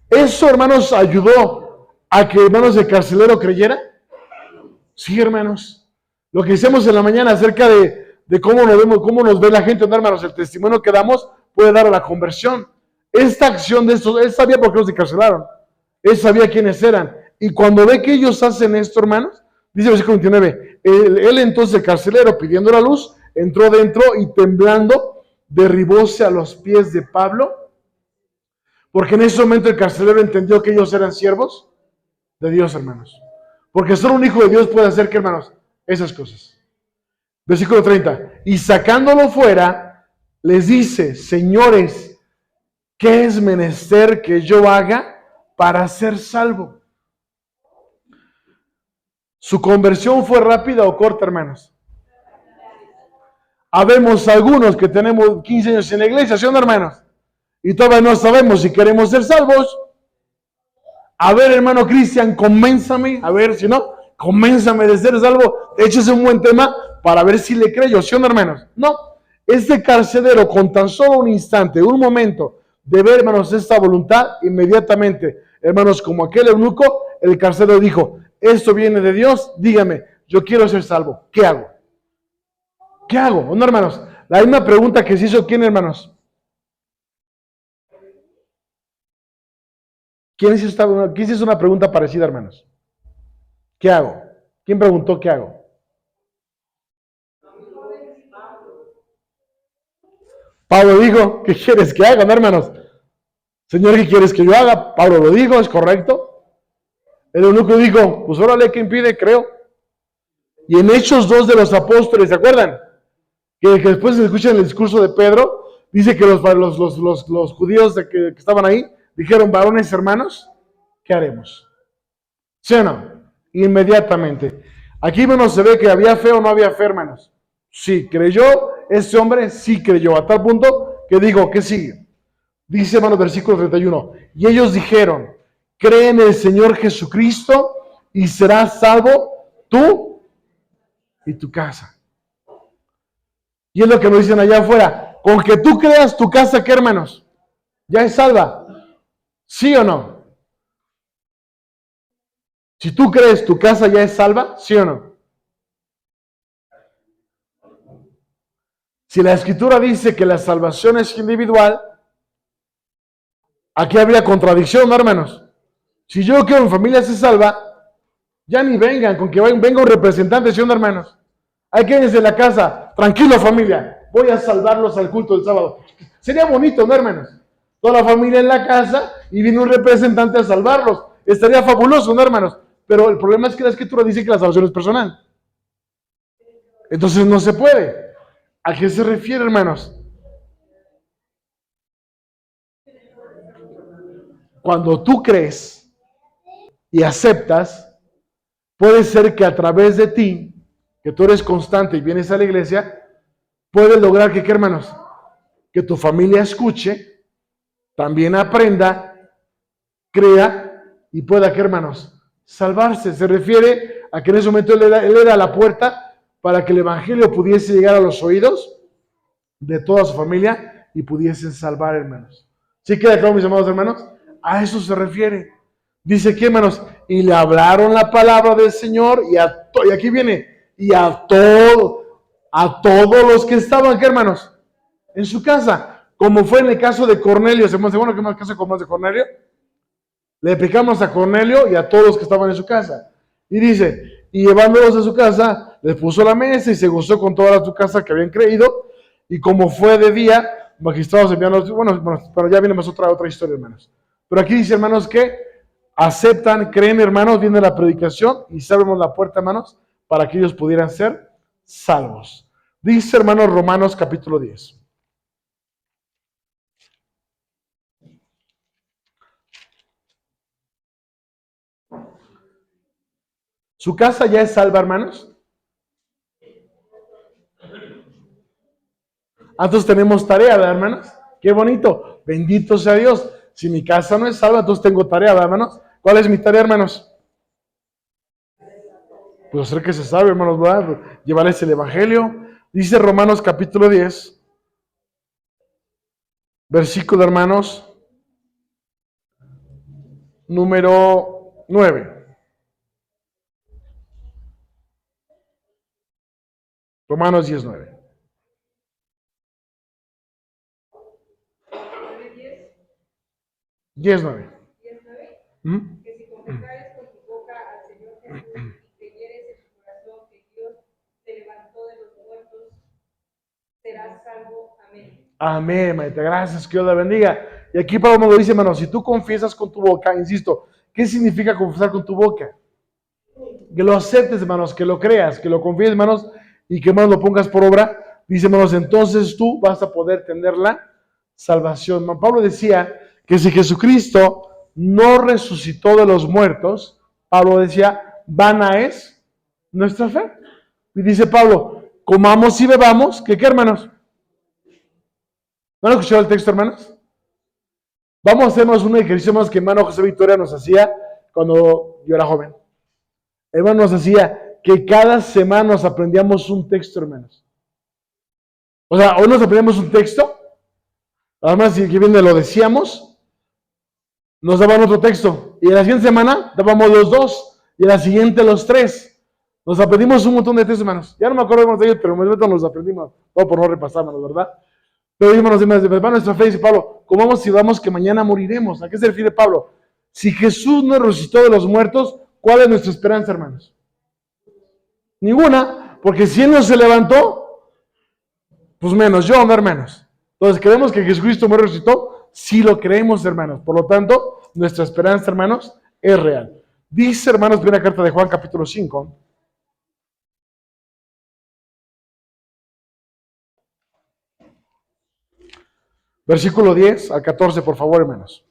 Eso, hermanos, ayudó a que, hermanos, el carcelero creyera. Sí, hermanos. Lo que hicimos en la mañana acerca de cómo nos ve la gente, ¿no, hermanos? El testimonio que damos puede dar a la conversión. Esta acción de estos, él sabía por qué los encarcelaron. Él sabía quiénes eran. Y cuando ve que ellos hacen esto, hermanos, dice el versículo 29, él entonces, el carcelero, pidiendo la luz, entró dentro y temblando, derribóse a los pies de Pablo, porque en ese momento el carcelero entendió que ellos eran siervos de Dios, hermanos. Porque solo un hijo de Dios puede hacer, ¿qué, hermanos? Esas cosas. Versículo 30. Y sacándolo fuera, les dice, señores, ¿qué es menester que yo haga para ser salvo? ¿Su conversión fue rápida o corta, hermanos? Habemos algunos que tenemos 15 años en la iglesia, ¿sí o no, hermanos? Y todavía no sabemos si queremos ser salvos. A ver, hermano Cristian, convénzame, a ver, si no, convénzame de ser salvo. De hecho, es un buen tema para ver si le creo, ¿sí o no, hermanos? No, este carcelero con tan solo un instante, un momento de ver, hermanos, esta voluntad, inmediatamente, hermanos, como aquel eunuco, el carcelero dijo, esto viene de Dios, dígame, yo quiero ser salvo, ¿qué hago? ¿Qué hago? ¿O no, hermanos? La misma pregunta que se hizo, ¿quién, hermanos? ¿Quién hizo una pregunta parecida, hermanos? ¿Qué hago? ¿Quién preguntó qué hago? Pablo dijo, ¿qué quieres que haga, no, hermanos? Señor, ¿qué quieres que yo haga? Pablo lo dijo, ¿es correcto? El eunuco dijo, pues órale, ¿qué impide? Creo. Y en Hechos 2 de los apóstoles, ¿se acuerdan? Que después se escucha en el discurso de Pedro, dice que los judíos que estaban ahí dijeron, varones hermanos, ¿qué haremos? ¿Sí o no? Inmediatamente. Aquí, hermanos, se ve que había fe o no había fe, hermanos. Sí, creyó, ese hombre sí creyó, a tal punto que dijo, ¿qué sigue? Dice, hermanos, versículo 31, y ellos dijeron, cree en el Señor Jesucristo y serás salvo tú y tu casa. Y es lo que nos dicen allá afuera, con que tú creas tu casa, ¿qué, hermanos? Ya es salva. ¿Sí o no? Si tú crees tu casa ya es salva, ¿sí o no? Si la Escritura dice que la salvación es individual, aquí habría contradicción, ¿no, hermanos? Si yo quiero que mi familia se salva, ya ni vengan, con que venga un representante, ¿sí, no, hermanos? Hay que irse de la casa, tranquilo familia, voy a salvarlos al culto del sábado. Sería bonito, ¿no, hermanos? Toda la familia en la casa y viene un representante a salvarlos. Estaría fabuloso, ¿no, hermanos? Pero el problema es que la Escritura dice que la salvación es personal. Entonces no se puede. ¿A qué se refiere, hermanos? Cuando tú crees y aceptas, puede ser que a través de ti, que tú eres constante y vienes a la iglesia, puedes lograr que, ¿qué, hermanos? Que tu familia escuche, también aprenda, crea y pueda, ¿qué, hermanos? Salvarse. Se refiere a que en ese momento él era la puerta para que el evangelio pudiese llegar a los oídos de toda su familia y pudiesen salvar, hermanos. ¿Sí queda claro, mis amados hermanos? A eso se refiere. Dice que, hermanos, y le hablaron la palabra del Señor y aquí viene, y a todos los que estaban, ¿qué, hermanos? En su casa, como fue en el caso de Cornelio. ¿Se bueno que más caso como de Cornelio? Le explicamos a Cornelio y a todos los que estaban en su casa. Y dice, y llevándolos a su casa, les puso la mesa y se gozó con toda su casa que habían creído. Y como fue de día, magistrados enviaron, bueno, pero ya viene más otra historia, hermanos. Pero aquí dice, hermanos, que aceptan, creen, hermanos, viene la predicación y se abrimos la puerta, hermanos, para que ellos pudieran ser salvos. Dice, hermanos, Romanos capítulo 10. ¿Su casa ya es salva, hermanos? Entonces tenemos tarea, ¿verdad, hermanos? Qué bonito. Bendito sea Dios. Si mi casa no es salva, entonces tengo tarea, ¿verdad, hermanos? ¿Cuál es mi tarea, hermanos? Pues hacer que se sabe, hermanos, ¿verdad? Llevarles el evangelio. Dice Romanos capítulo 10, versículo, hermanos, número 9. Romanos 10, 9. 10, 9. ¿Mm? Que si confesares con tu boca al Señor Jesús y creyeres en tu corazón que Dios te levantó de los muertos, serás salvo. Amén. Amén, maestra. Gracias, que Dios la bendiga. Y aquí Pablo nos lo dice, hermanos, si tú confiesas con tu boca, insisto, ¿qué significa confesar con tu boca? Que lo aceptes, hermanos, que lo creas, que lo confíes, hermanos, y que, hermanos, lo pongas por obra. Dice, hermanos, entonces tú vas a poder tener la salvación. Pablo decía que si Jesucristo no resucitó de los muertos, Pablo decía, vana es nuestra fe. Y dice Pablo, comamos y bebamos, ¿qué, hermanos? ¿No han escuchado el texto, hermanos? Vamos a hacernos un ejercicio más que hermano José Victoria nos hacía cuando yo era joven. Hermano, nos hacía que cada semana nos aprendíamos un texto, hermanos. O sea, hoy nos aprendíamos un texto, además, si viene lo decíamos, nos daban otro texto. Y en la siguiente semana dábamos los dos, y en la siguiente los tres. Nos aprendimos un montón de textos, hermanos. Ya no me acuerdo de ellos, pero me meto los aprendimos. No por no repasármelos, ¿verdad? Pero hermanos, hermano, nuestra fe, dice Pablo, comamos y vamos que mañana moriremos. ¿A qué se refiere Pablo? Si Jesús no resucitó de los muertos, ¿cuál es nuestra esperanza, hermanos? Ninguna, porque si Él no se levantó, pues menos yo, no, hermanos. Entonces, ¿creemos que Jesucristo no resucitó? Sí lo creemos, hermanos. Por lo tanto, nuestra esperanza, hermanos, es real. Dice, hermanos, primera carta de Juan, capítulo 5. Versículo 10 al 14, por favor, hermanos.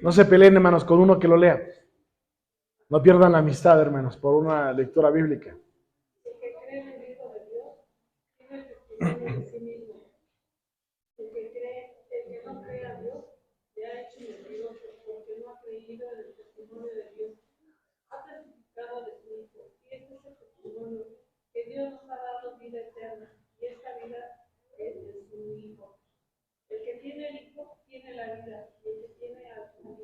No se peleen, hermanos, con uno que lo lea. No pierdan la amistad, hermanos, por una lectura bíblica. El que cree en el Hijo de Dios tiene el testimonio de sí mismo. El que no cree a Dios le ha hecho mentiroso porque no ha creído en el testimonio de Dios. Ha testificado de su Hijo. Y este es el testimonio, que Dios nos ha dado vida eterna. Y esta vida es de su Hijo. El que tiene el Hijo tiene la vida. Y el que tiene al Hijo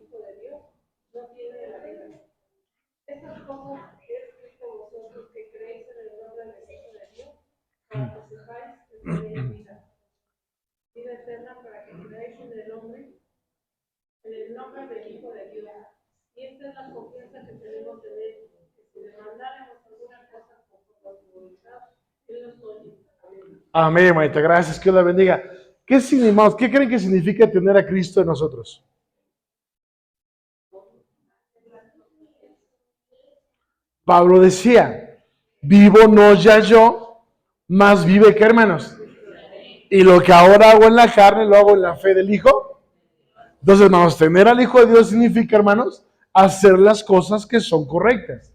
nombre del Hijo de Dios. Y esta es la confianza que tenemos en Él, que si demandáramos alguna cosa por su voluntad, Él nos oye. Amén. Amén, hermanita. Gracias. Que Dios la bendiga. ¿Qué creen que significa tener a Cristo en nosotros? Pablo decía, vivo no ya yo, más vive que hermanos. Y lo que ahora hago en la carne, lo hago en la fe del Hijo. Entonces, hermanos, tener al Hijo de Dios significa, hermanos, hacer las cosas que son correctas.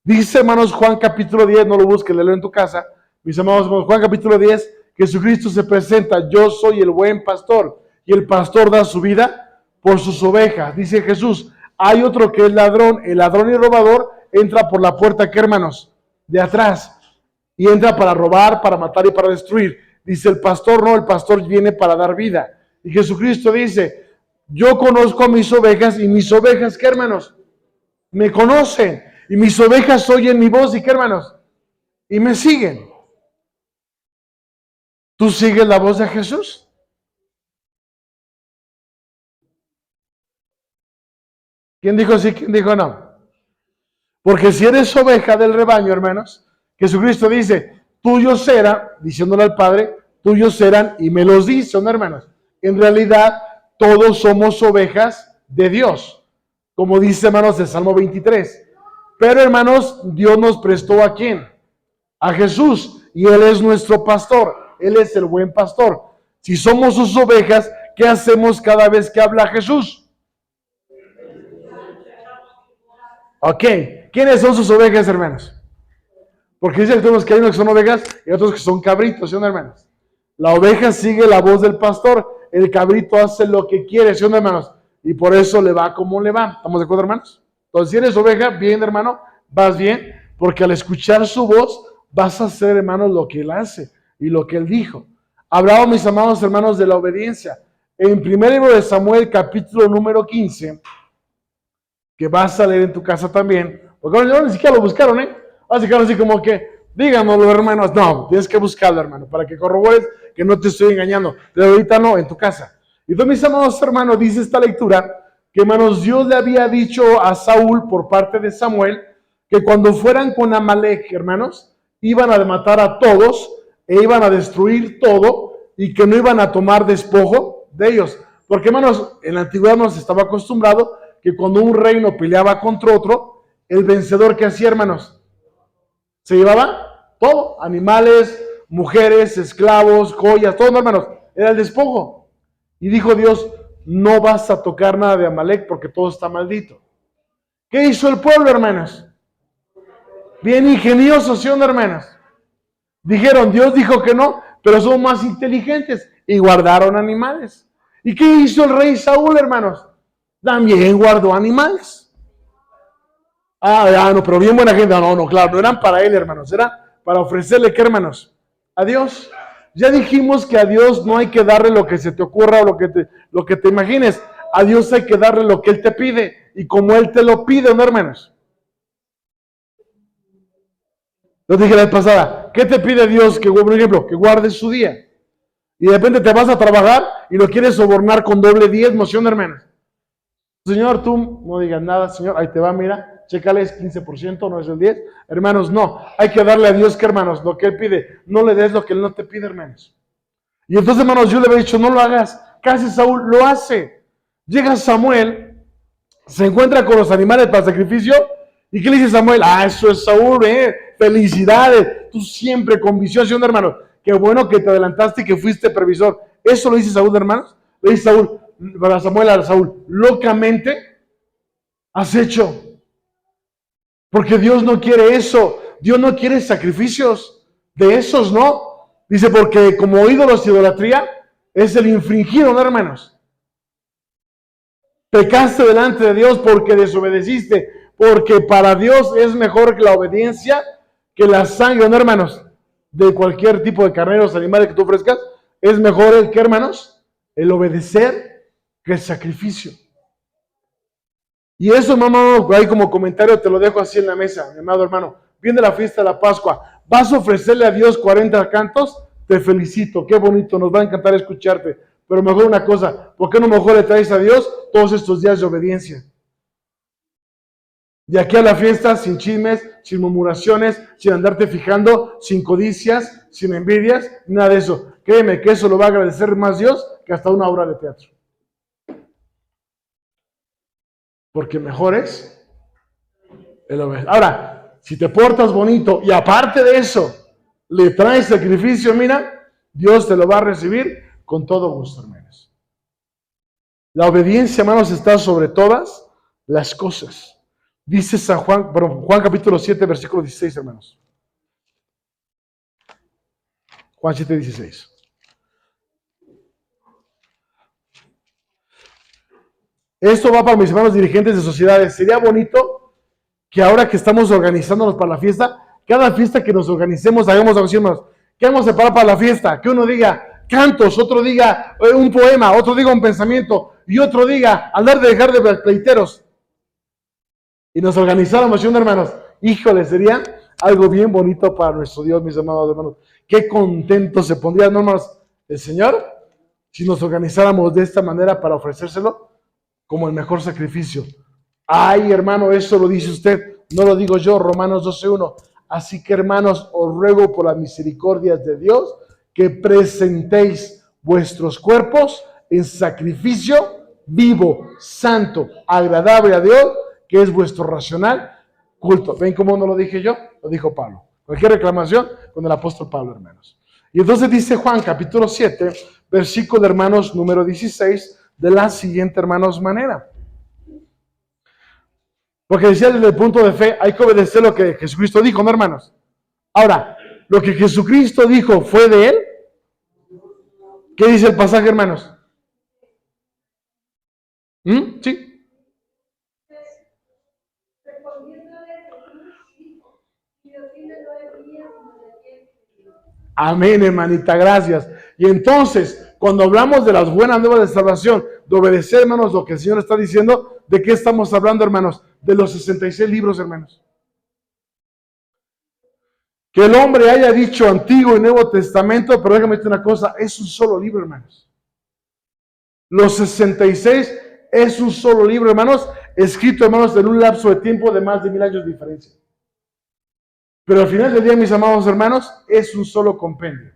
Dice, hermanos, Juan capítulo 10, no lo busques, léelo en tu casa. Mis amados hermanos, Juan capítulo 10, Jesucristo se presenta, yo soy el buen pastor, y el pastor da su vida por sus ovejas. Dice Jesús, hay otro que es ladrón, el ladrón y robador entra por la puerta, ¿qué, hermanos? De atrás, y entra para robar, para matar y para destruir. Dice el pastor, no, el pastor viene para dar vida. Y Jesucristo dice, yo conozco a mis ovejas, y mis ovejas, ¿qué, hermanos? Me conocen, y mis ovejas oyen mi voz, ¿y qué, hermanos? Y me siguen. ¿Tú sigues la voz de Jesús? ¿Quién dijo sí? ¿Quién dijo no? Porque si eres oveja del rebaño, hermanos, Jesucristo dice, tuyos serán, diciéndole al Padre, tuyos serán, y me los dice, ¿no, hermanos? En realidad, todos somos ovejas de Dios, como dice, hermanos, el Salmo 23. Pero, hermanos, Dios nos prestó ¿a quién? A Jesús, y Él es nuestro pastor. Él es el buen pastor. Si somos sus ovejas, ¿qué hacemos cada vez que habla Jesús? Ok, ¿quiénes son sus ovejas, hermanos? Porque dice que hay unos que son ovejas y otros que son cabritos, ¿sí, hermanos? La oveja sigue la voz del pastor, el cabrito hace lo que quiere, ¿sí, hermanos? Y por eso le va como le va. ¿Estamos de acuerdo, hermanos? Entonces, si eres oveja, bien, hermano, vas bien, porque al escuchar su voz, vas a hacer, hermanos, lo que Él hace y lo que Él dijo. Hablaba, mis amados hermanos, de la obediencia. En primer libro de Samuel, capítulo número 15, que vas a leer en tu casa también, porque ahora ni siquiera lo buscaron, básicamente así como que, díganoslo, hermanos. No, tienes que buscarlo, hermano, para que corrobores que no te estoy engañando. Pero ahorita no, en tu casa. Y entonces, mis amados hermanos, dice esta lectura, que, hermanos, Dios le había dicho a Saúl por parte de Samuel, que cuando fueran con Amalek, hermanos, iban a matar a todos, e iban a destruir todo, y que no iban a tomar despojo de ellos. Porque, hermanos, en la antigüedad nos estaba acostumbrado que cuando un reino peleaba contra otro, el vencedor, ¿qué hacía, hermanos? Se llevaba todo, animales, mujeres, esclavos, joyas, todo, hermanos, era el despojo. Y dijo Dios, no vas a tocar nada de Amalek porque todo está maldito. ¿Qué hizo el pueblo, hermanos? Bien ingeniosos, ¿sí o no, hermanos? Dijeron, Dios dijo que no, pero son más inteligentes y guardaron animales. ¿Y qué hizo el rey Saúl, hermanos? También guardó animales. No, pero bien buena gente. No, claro, no eran para él, hermanos, era para ofrecerle, ¿qué, hermanos? A Dios. Ya dijimos que a Dios no hay que darle lo que se te ocurra o lo que te imagines. A Dios hay que darle lo que Él te pide y como Él te lo pide, ¿no, hermanos? Yo dije la vez pasada, ¿qué te pide Dios? Que, por ejemplo, que guardes su día. Y de repente te vas a trabajar y lo quieres sobornar con doble diezmo, ¿sí, hermanos? Señor, tú no digas nada, Señor, ahí te va, mira, chécale, es 15%, no es el 10%. Hermanos, no, hay que darle a Dios, que, hermanos, lo que Él pide, no le des lo que Él no te pide, hermanos. Y entonces, hermanos, yo le había dicho, no lo hagas. ¿Qué hace Saúl? Lo hace. Llega Samuel, se encuentra con los animales para sacrificio, ¿y qué le dice Samuel? Eso es Saúl, felicidades, tú siempre con visión, ¿sí, hermanos? Qué bueno que te adelantaste y que fuiste previsor. Eso lo dice Saúl, hermanos. Le dice Saúl, para Samuel a Saúl, locamente has hecho. Porque Dios no quiere eso. Dios no quiere sacrificios. De esos no. Dice, porque como ídolos y idolatría es el infringido, ¿no, hermanos? Pecaste delante de Dios porque desobedeciste. Porque para Dios es mejor que la obediencia que la sangre, ¿no, hermanos? De cualquier tipo de carneros, animales que tú ofrezcas. Es mejor el que, hermanos, el obedecer que el sacrificio. Y eso, hermano, ahí como comentario te lo dejo así en la mesa, mi amado hermano. Viene la fiesta de la Pascua. ¿Vas a ofrecerle a Dios 40 cantos? Te felicito, qué bonito, nos va a encantar escucharte. pero mejor una cosa, ¿por qué no mejor le traes a Dios todos estos días de obediencia? De aquí a la fiesta, sin chismes, sin murmuraciones, sin andarte fijando, sin codicias, sin envidias, nada de eso. Créeme que eso lo va a agradecer más Dios que hasta una obra de teatro. Porque mejor es el obedecer. Ahora, si te portas bonito y aparte de eso, le traes sacrificio, mira, Dios te lo va a recibir con todo gusto, hermanos. La obediencia, hermanos, está sobre todas las cosas. Dice Juan capítulo 7, versículo 16, hermanos. Juan 7, 16. Esto va para mis hermanos dirigentes de sociedades. Sería bonito que ahora que estamos organizándonos para la fiesta, cada fiesta que nos organicemos, hagamos algo así, hermanos. ¿Qué vamos a separar para la fiesta? Que uno diga cantos, otro diga un poema, otro diga un pensamiento y otro diga hablar de dejar de pleiteros. Y nos organizáramos, hermanos. Híjole, sería algo bien bonito para nuestro Dios, mis amados hermanos. Qué contento se pondría, ¿no, hermanos? El Señor, si nos organizáramos de esta manera para ofrecérselo como el mejor sacrificio. Ay, hermano, eso lo dice usted, no lo digo yo, Romanos 12:1. Así que, hermanos, os ruego por las misericordias de Dios que presentéis vuestros cuerpos en sacrificio vivo, santo, agradable a Dios, que es vuestro racional culto. ¿Ven cómo no lo dije yo? Lo dijo Pablo. Cualquier reclamación con el apóstol Pablo, hermanos. Y entonces dice Juan, capítulo 7, versículo, hermanos, número 16, de la siguiente, hermanos, manera. Porque decía desde el punto de fe, hay que obedecer lo que Jesucristo dijo, ¿no, hermanos? Ahora, lo que Jesucristo dijo fue de Él. ¿Qué dice el pasaje, hermanos? ¿Sí? Amén, hermanita, gracias. Y entonces, cuando hablamos de las buenas nuevas de salvación, de obedecer, hermanos, lo que el Señor está diciendo, ¿de qué estamos hablando, hermanos? De los 66 libros, hermanos. Que el hombre haya dicho Antiguo y Nuevo Testamento, pero déjame decirte una cosa, es un solo libro, hermanos. Los 66 es un solo libro, hermanos, escrito, hermanos, en un lapso de tiempo de más de 1000 años de diferencia. Pero al final del día, mis amados hermanos, es un solo compendio.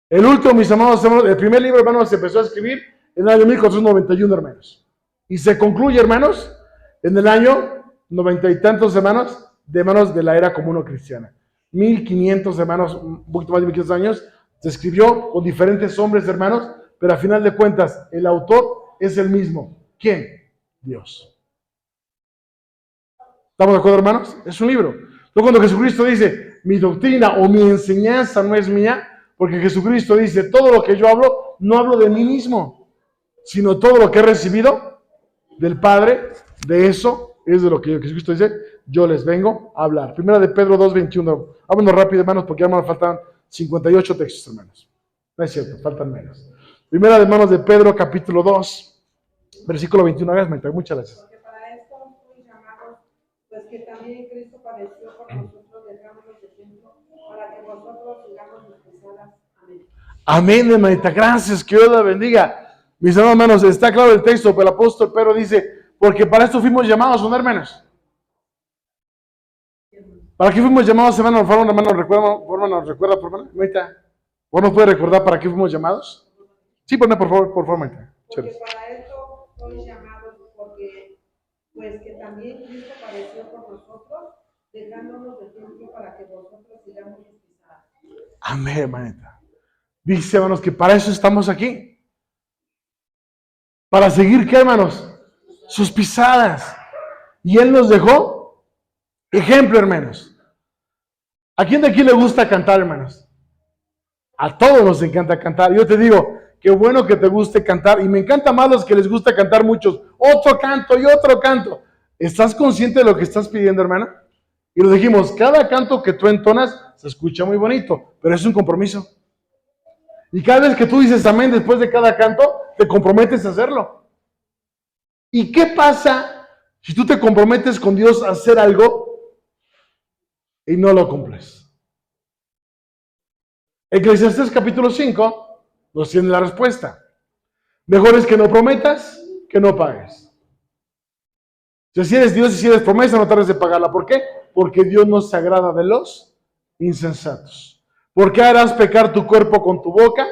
El último, mis amados hermanos, el primer libro, hermanos, se empezó a escribir en el año 1491, hermanos. Y se concluye, hermanos, en el año 90 y tantos, hermanos, de la era común o cristiana. 1500, hermanos, un poquito más de 1500 años, se escribió con diferentes hombres, hermanos, pero al final de cuentas, el autor es el mismo. ¿Quién? Dios. ¿Estamos de acuerdo, hermanos? Es un libro. Luego cuando Jesucristo dice, mi doctrina o mi enseñanza no es mía, porque Jesucristo dice, todo lo que yo hablo, no hablo de mí mismo, sino todo lo que he recibido del Padre, de eso es de lo que Jesucristo dice, yo les vengo a hablar. Primera de Pedro 2:21. Vámonos rápido, hermanos, porque ya me faltan 58 textos, hermanos. No es cierto, faltan menos. Primera de hermanos de Pedro, capítulo 2, versículo 21. Muchas gracias. Porque para esto fui llamado, pues que también Cristo padeció por nosotros, dejándonos de ejemplo, para que vosotros sigamos sus pisadas. Amén. Amén, hermanita. Gracias, que Dios la bendiga. Mis hermanos, está claro el texto, pero el apóstol Pedro dice, porque para esto fuimos llamados, ¿no, hermanos? ¿Para qué fuimos llamados, hermano? Por favor, hermano, recuerda, por favor, hermanita. ¿Vos nos puede recordar para qué fuimos llamados? Sí, por favor, hermanita. Porque para esto sois llamados, porque pues que también Cristo padeció por nosotros, dejándonos de ejemplo para que vosotros sigamos sus pisadas. Amén, hermanita. Dice, hermanos, que para eso estamos aquí. Para seguir, ¿qué, hermanos? Sus pisadas. Y Él nos dejó ejemplo, hermanos. ¿A quién de aquí le gusta cantar, hermanos? A todos nos encanta cantar. Yo te digo, qué bueno que te guste cantar. Y me encanta más los que les gusta cantar muchos. Otro canto y otro canto. ¿Estás consciente de lo que estás pidiendo, hermano? Y lo dijimos, cada canto que tú entonas se escucha muy bonito, pero es un compromiso. Y cada vez que tú dices amén después de cada canto, te comprometes a hacerlo. ¿Y qué pasa si tú te comprometes con Dios a hacer algo y no lo cumples? Eclesiastés capítulo 5, Nos tiene la respuesta. Mejor es que no prometas que no pagues. Si eres Dios y si eres promesa, no tardes de pagarla. ¿Por qué? Porque Dios no se agrada de los insensatos. ¿Por qué harás pecar tu cuerpo con tu boca?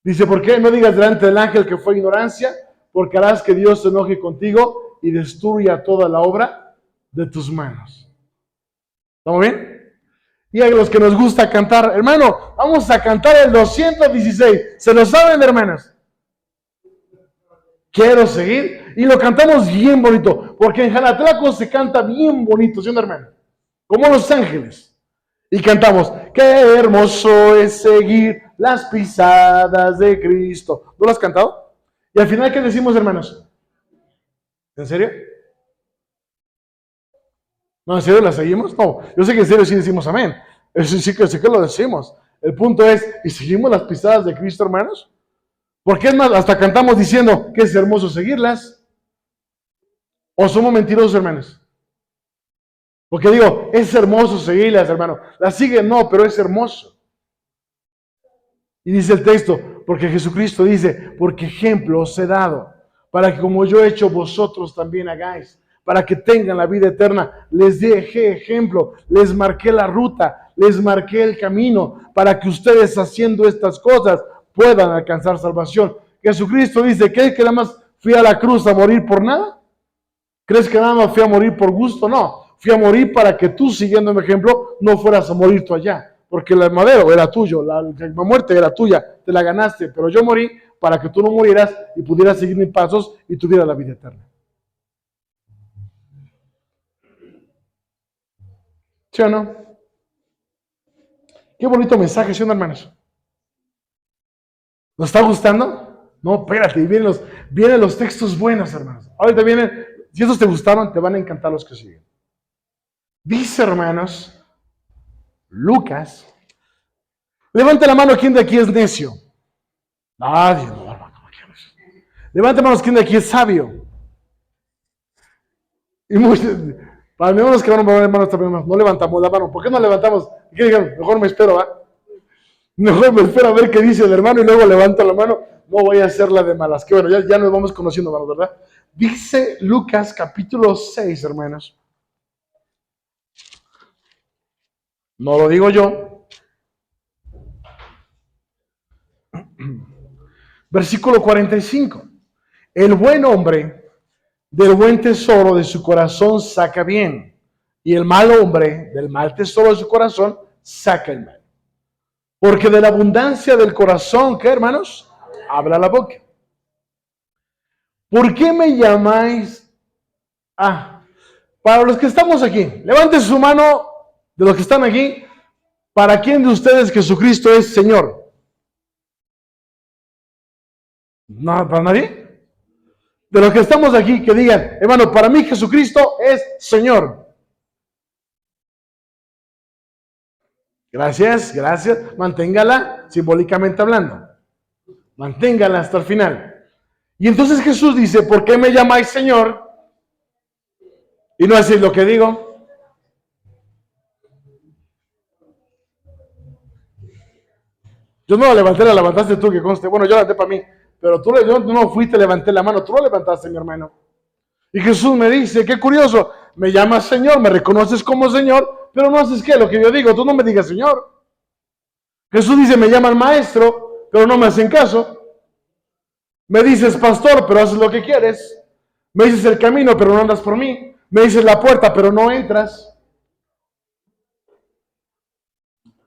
Dice, ¿por qué no digas delante del ángel que fue ignorancia? Porque harás que Dios se enoje contigo y destruya toda la obra de tus manos. ¿Estamos bien? Y a los que nos gusta cantar, hermano, vamos a cantar el 216. ¿Se lo saben, hermanos? Quiero seguir. Y lo cantamos bien bonito, porque en Jalatelco se canta bien bonito, ¿sí, hermano? Como Los Ángeles. Y cantamos, qué hermoso es seguir las pisadas de Cristo. ¿No lo has cantado? Y al final, ¿qué decimos, hermanos? ¿En serio? ¿No, en serio la seguimos? No, yo sé que en serio sí decimos amén. Eso sí que lo decimos. El punto es, ¿y seguimos las pisadas de Cristo, hermanos? Porque es más, hasta cantamos diciendo que es hermoso seguirlas. ¿O somos mentirosos, hermanos? Porque digo, es hermoso seguirlas, hermano. Las siguen, no, pero es hermoso. Y dice el texto, porque Jesucristo dice, porque ejemplo os he dado, para que como yo he hecho, vosotros también hagáis, para que tengan la vida eterna. Les dejé ejemplo, les marqué la ruta, les marqué el camino, para que ustedes haciendo estas cosas puedan alcanzar salvación. Jesucristo dice, ¿crees que nada más fui a la cruz a morir por nada? ¿Crees que nada más fui a morir por gusto? No, fui a morir para que tú, siguiendo mi ejemplo, no fueras a morir tú allá. Porque el madero era tuyo, la muerte era tuya, te la ganaste, pero yo morí para que tú no murieras y pudieras seguir mis pasos y tuvieras la vida eterna. ¿Sí o no? Qué bonito mensaje, ¿sí o no, hermanos? ¿Nos está gustando? No, espérate, vienen los textos buenos, hermanos. Ahorita vienen, si esos te gustaron, te van a encantar los que siguen. Dice, hermanos, Lucas, levante la mano, ¿quién de aquí es necio? Nadie, no, hermano. Levante manos, ¿quién de aquí es sabio? Y muchos, para mí, unos que van a poner manos también, no levantamos la mano. ¿Por qué no levantamos? ¿Qué digan? Mejor me espero, ¿va? Mejor me espero a ver qué dice el hermano y luego levanto la mano. No voy a hacer la de malas. Que bueno, ya nos vamos conociendo, hermanos, ¿verdad? Dice Lucas capítulo 6, hermanos. No lo digo yo. Versículo 45. El buen hombre del buen tesoro de su corazón saca bien, y el mal hombre del mal tesoro de su corazón saca el mal. Porque de la abundancia del corazón, ¿qué, hermanos? Habla la boca. ¿Por qué me llamáis? Para los que estamos aquí, levanten su mano de los que están aquí. ¿Para quién de ustedes Jesucristo es Señor? ¿No, para nadie? De los que estamos aquí, que digan, hermano, para mí Jesucristo es Señor. Gracias. Manténgala simbólicamente hablando. Manténgala hasta el final. Y entonces Jesús dice, ¿por qué me llamáis Señor? Y no hacéis lo que digo. Yo no la levanté, la levantaste tú, que conste. Bueno, yo la levanté para mí. Pero tú no fuiste, levanté la mano, tú lo levantaste, mi hermano. Y Jesús me dice, qué curioso, me llamas Señor, me reconoces como Señor, pero no haces qué, lo que yo digo, tú no me digas Señor. Jesús dice, me llaman Maestro, pero no me hacen caso. Me dices Pastor, pero haces lo que quieres. Me dices el camino, pero no andas por mí. Me dices la puerta, pero no entras.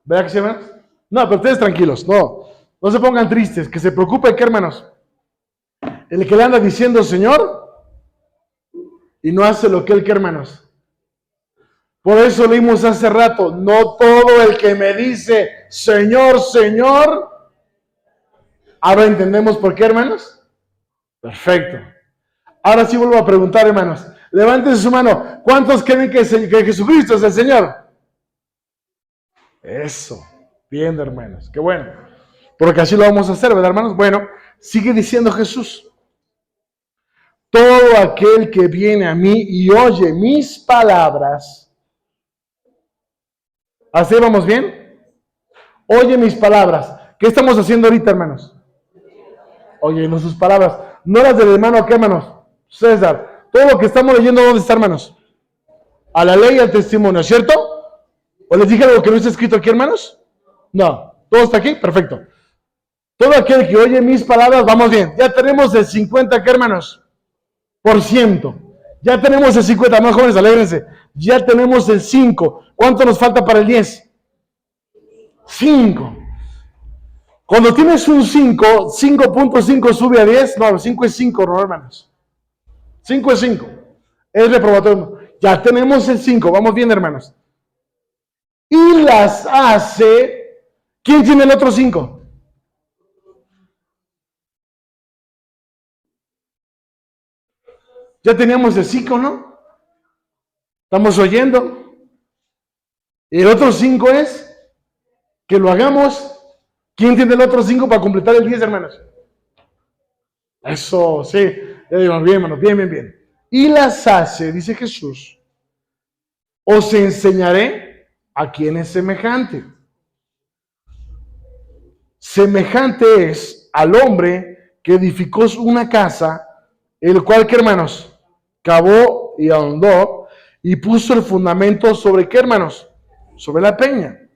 ¿Verdad que sí, hermanos? No, pero ustedes tranquilos, no se pongan tristes, que se preocupen, ¿qué, hermanos? El que le anda diciendo Señor y no hace lo que él quiere, hermanos. Por eso leímos hace rato, no todo el que me dice Señor, Señor. Ahora entendemos por qué, hermanos. Perfecto. Ahora sí vuelvo a preguntar, hermanos. Levanten su mano. ¿Cuántos creen que Jesucristo es el Señor? Eso. Bien, hermanos. Qué bueno. Porque así lo vamos a hacer, ¿verdad, hermanos? Bueno, sigue diciendo Jesús. Todo aquel que viene a mí y oye mis palabras. ¿Así vamos bien? Oye mis palabras. ¿Qué estamos haciendo ahorita, hermanos? Oye, no sus palabras. No las del hermano, ¿qué, hermanos? César. Todo lo que estamos leyendo, ¿dónde está, hermanos? A la ley y al testimonio, ¿cierto? ¿O les dije algo que no está escrito aquí, hermanos? No. ¿Todo está aquí? Perfecto. Todo aquel que oye mis palabras, vamos bien. Ya tenemos el 50, ¿qué, hermanos? Por ciento. Ya tenemos el 50, más jóvenes, alégrense. Ya tenemos el 5. ¿Cuánto nos falta para el 10? 5. Cuando tienes un 5, 5.5 sube a 10. No, 5 es 5, no, hermanos. 5 es 5. Es reprobatorio. Ya tenemos el 5. Vamos bien, hermanos. Y las hace. ¿Quién tiene el otro 5? Ya teníamos el 5, ¿no? Estamos oyendo. Y el otro 5 es que lo hagamos. ¿Quién tiene el otro 5 para completar el 10, hermanos? Eso, sí. Ya digo, bien, hermanos, bien. Y las hace, dice Jesús, os enseñaré a quién es semejante. Semejante es al hombre que edificó una casa, el cual, ¿qué, hermanos? Cavó y ahondó y puso el fundamento sobre, ¿qué, hermanos? Sobre la peña.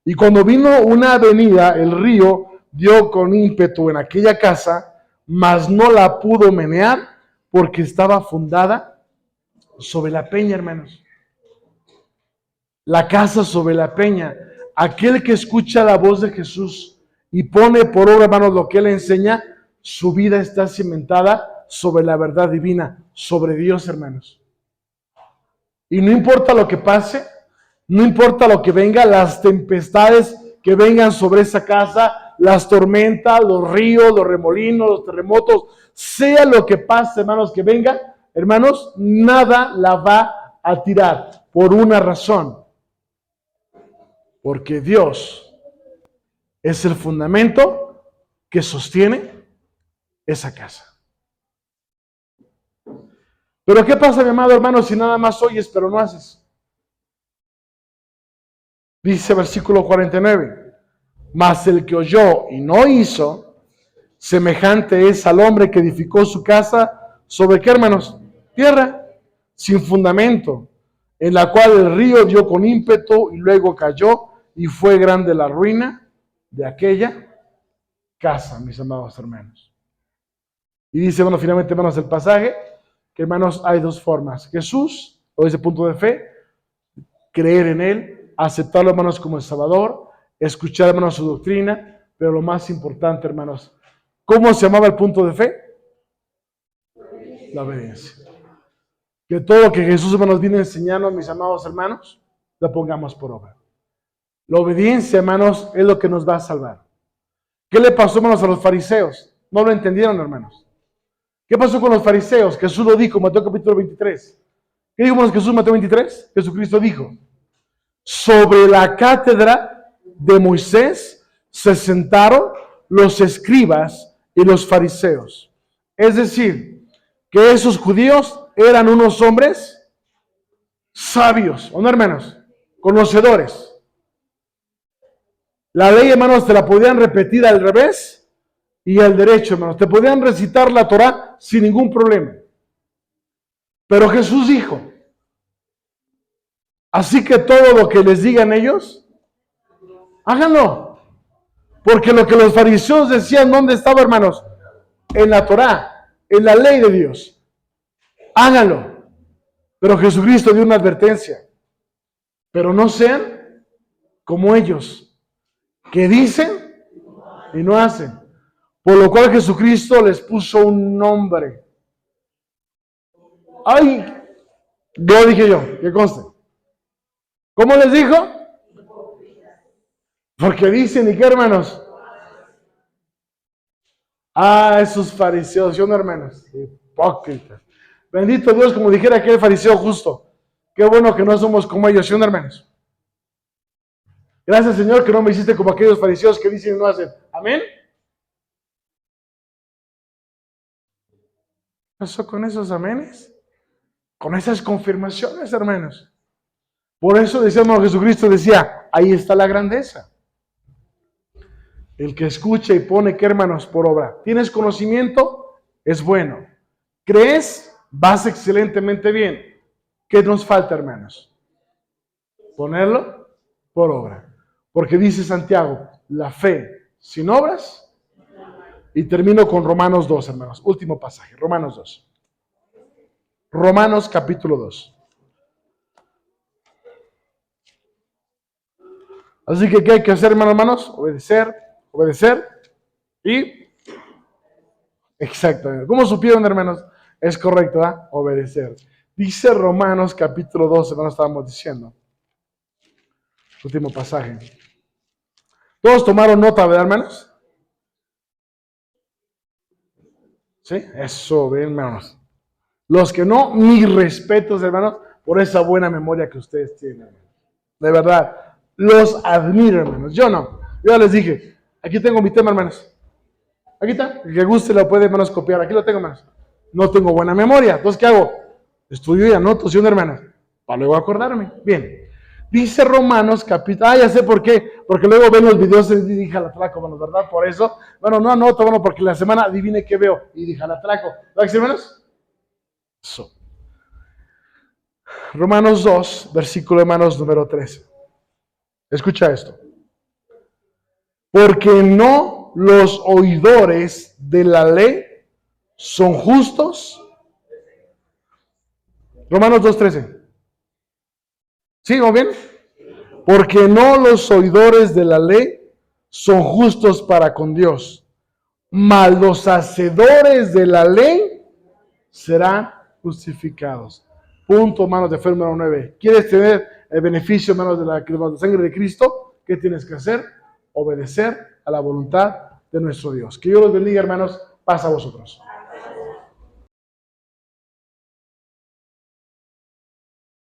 Y cuando vino una avenida, el río dio con ímpetu en aquella casa, mas no la pudo menear porque estaba fundada sobre la peña, hermanos. La casa sobre la peña. Aquel que escucha la voz de Jesús y pone por obra, hermanos, lo que él enseña, su vida está cimentada sobre la verdad divina, sobre Dios, hermanos. Y no importa lo que pase, no importa lo que venga, las tempestades que vengan sobre esa casa, las tormentas, los ríos, los remolinos, los terremotos, sea lo que pase, hermanos, que venga, hermanos, nada la va a tirar por una razón. Porque Dios es el fundamento que sostiene esa casa. Pero ¿qué pasa, mi amado hermano, si nada más oyes pero no haces? Dice versículo 49, mas el que oyó y no hizo, semejante es al hombre que edificó su casa sobre, ¿qué, hermanos? Tierra, sin fundamento, en la cual el río dio con ímpetu y luego cayó y fue grande la ruina de aquella casa, mis amados hermanos. Y dice, bueno, finalmente, hermanos, el pasaje, que, hermanos, hay dos formas. Jesús, o ese punto de fe, creer en Él, aceptarlo, hermanos, como el Salvador, escuchar, hermanos, su doctrina, pero lo más importante, hermanos, ¿cómo se llamaba el punto de fe? La obediencia. Que todo lo que Jesús, hermanos, viene enseñando, mis amados hermanos, lo pongamos por obra. La obediencia, hermanos, es lo que nos va a salvar. ¿Qué le pasó, hermanos, a los fariseos? No lo entendieron, hermanos. ¿Qué pasó con los fariseos? Jesús lo dijo, Mateo capítulo 23. ¿Qué dijo, hermanos, Jesús, Mateo 23? Jesucristo dijo, sobre la cátedra de Moisés se sentaron los escribas y los fariseos. Es decir, que esos judíos eran unos hombres sabios, ¿o no, hermanos? Conocedores. La ley, hermanos, te la podían repetir al revés y al derecho, hermanos. Te podían recitar la Torá sin ningún problema. Pero Jesús dijo, así que todo lo que les digan ellos, háganlo. Porque lo que los fariseos decían, ¿dónde estaba, hermanos? En la Torá, en la ley de Dios. Háganlo. Pero Jesucristo dio una advertencia. Pero no sean como ellos, que dicen y no hacen. Por lo cual Jesucristo les puso un nombre. ¡Ay! Lo dije yo, que conste. ¿Cómo les dijo? Porque dicen, ¿y qué, hermanos? Ah, esos fariseos, ¿sí o no, hermanos? Hipócritas. Bendito Dios, como dijera aquel fariseo justo. Qué bueno que no somos como ellos, ¿sí o no, hermanos? Gracias, Señor, que no me hiciste como aquellos fariseos que dicen y no hacen. Amén. ¿Qué pasó con esos amenes? Con esas confirmaciones, hermanos. Por eso decíamos, Jesucristo decía, ahí está la grandeza. El que escucha y pone, ¿qué, hermanos? Por obra. ¿Tienes conocimiento? Es bueno. ¿Crees? Vas excelentemente bien. ¿Qué nos falta, hermanos? Ponerlo por obra. Porque dice Santiago, la fe sin obras. Y termino con Romanos 2, hermanos. Último pasaje, Romanos 2. Romanos capítulo 2. Así que, ¿qué hay que hacer, hermanos? Obedecer, obedecer y... Exactamente. ¿Cómo supieron, hermanos? Es correcto, ¿eh? Obedecer. Dice Romanos capítulo 2, hermanos, estábamos diciendo. Último pasaje. ¿Todos tomaron nota, verdad, hermanos? ¿Sí? Eso, bien, hermanos. Los que no, mis respetos, hermanos, por esa buena memoria que ustedes tienen. De verdad, los admiro, hermanos. Yo no. Yo ya les dije, aquí tengo mi tema, hermanos. Aquí está. El que guste lo puede, hermanos, copiar. Aquí lo tengo, hermanos. No tengo buena memoria. Entonces, ¿qué hago? Estudio y anoto, ¿sí, hermanos? Para luego acordarme. Bien. Dice Romanos capítulo... ya sé por qué. Porque luego ven los videos y dije jalatraco, hermanos, ¿verdad? Por eso. Bueno, no anoto, bueno, porque la semana adivine qué veo. Y dije jalatraco. ¿Verdad, hermanos? Eso. Romanos 2, versículo, hermanos, número 13. Escucha esto. Porque no los oidores de la ley son justos. Romanos 2:13. ¿Sí, vamos bien? Porque no los oidores de la ley son justos para con Dios, mas los hacedores de la ley serán justificados. Punto, hermanos, de fe número 9. ¿Quieres tener el beneficio, hermanos, de la sangre de Cristo? ¿Qué tienes que hacer? Obedecer a la voluntad de nuestro Dios. Que Dios los bendiga, hermanos. Paz a vosotros.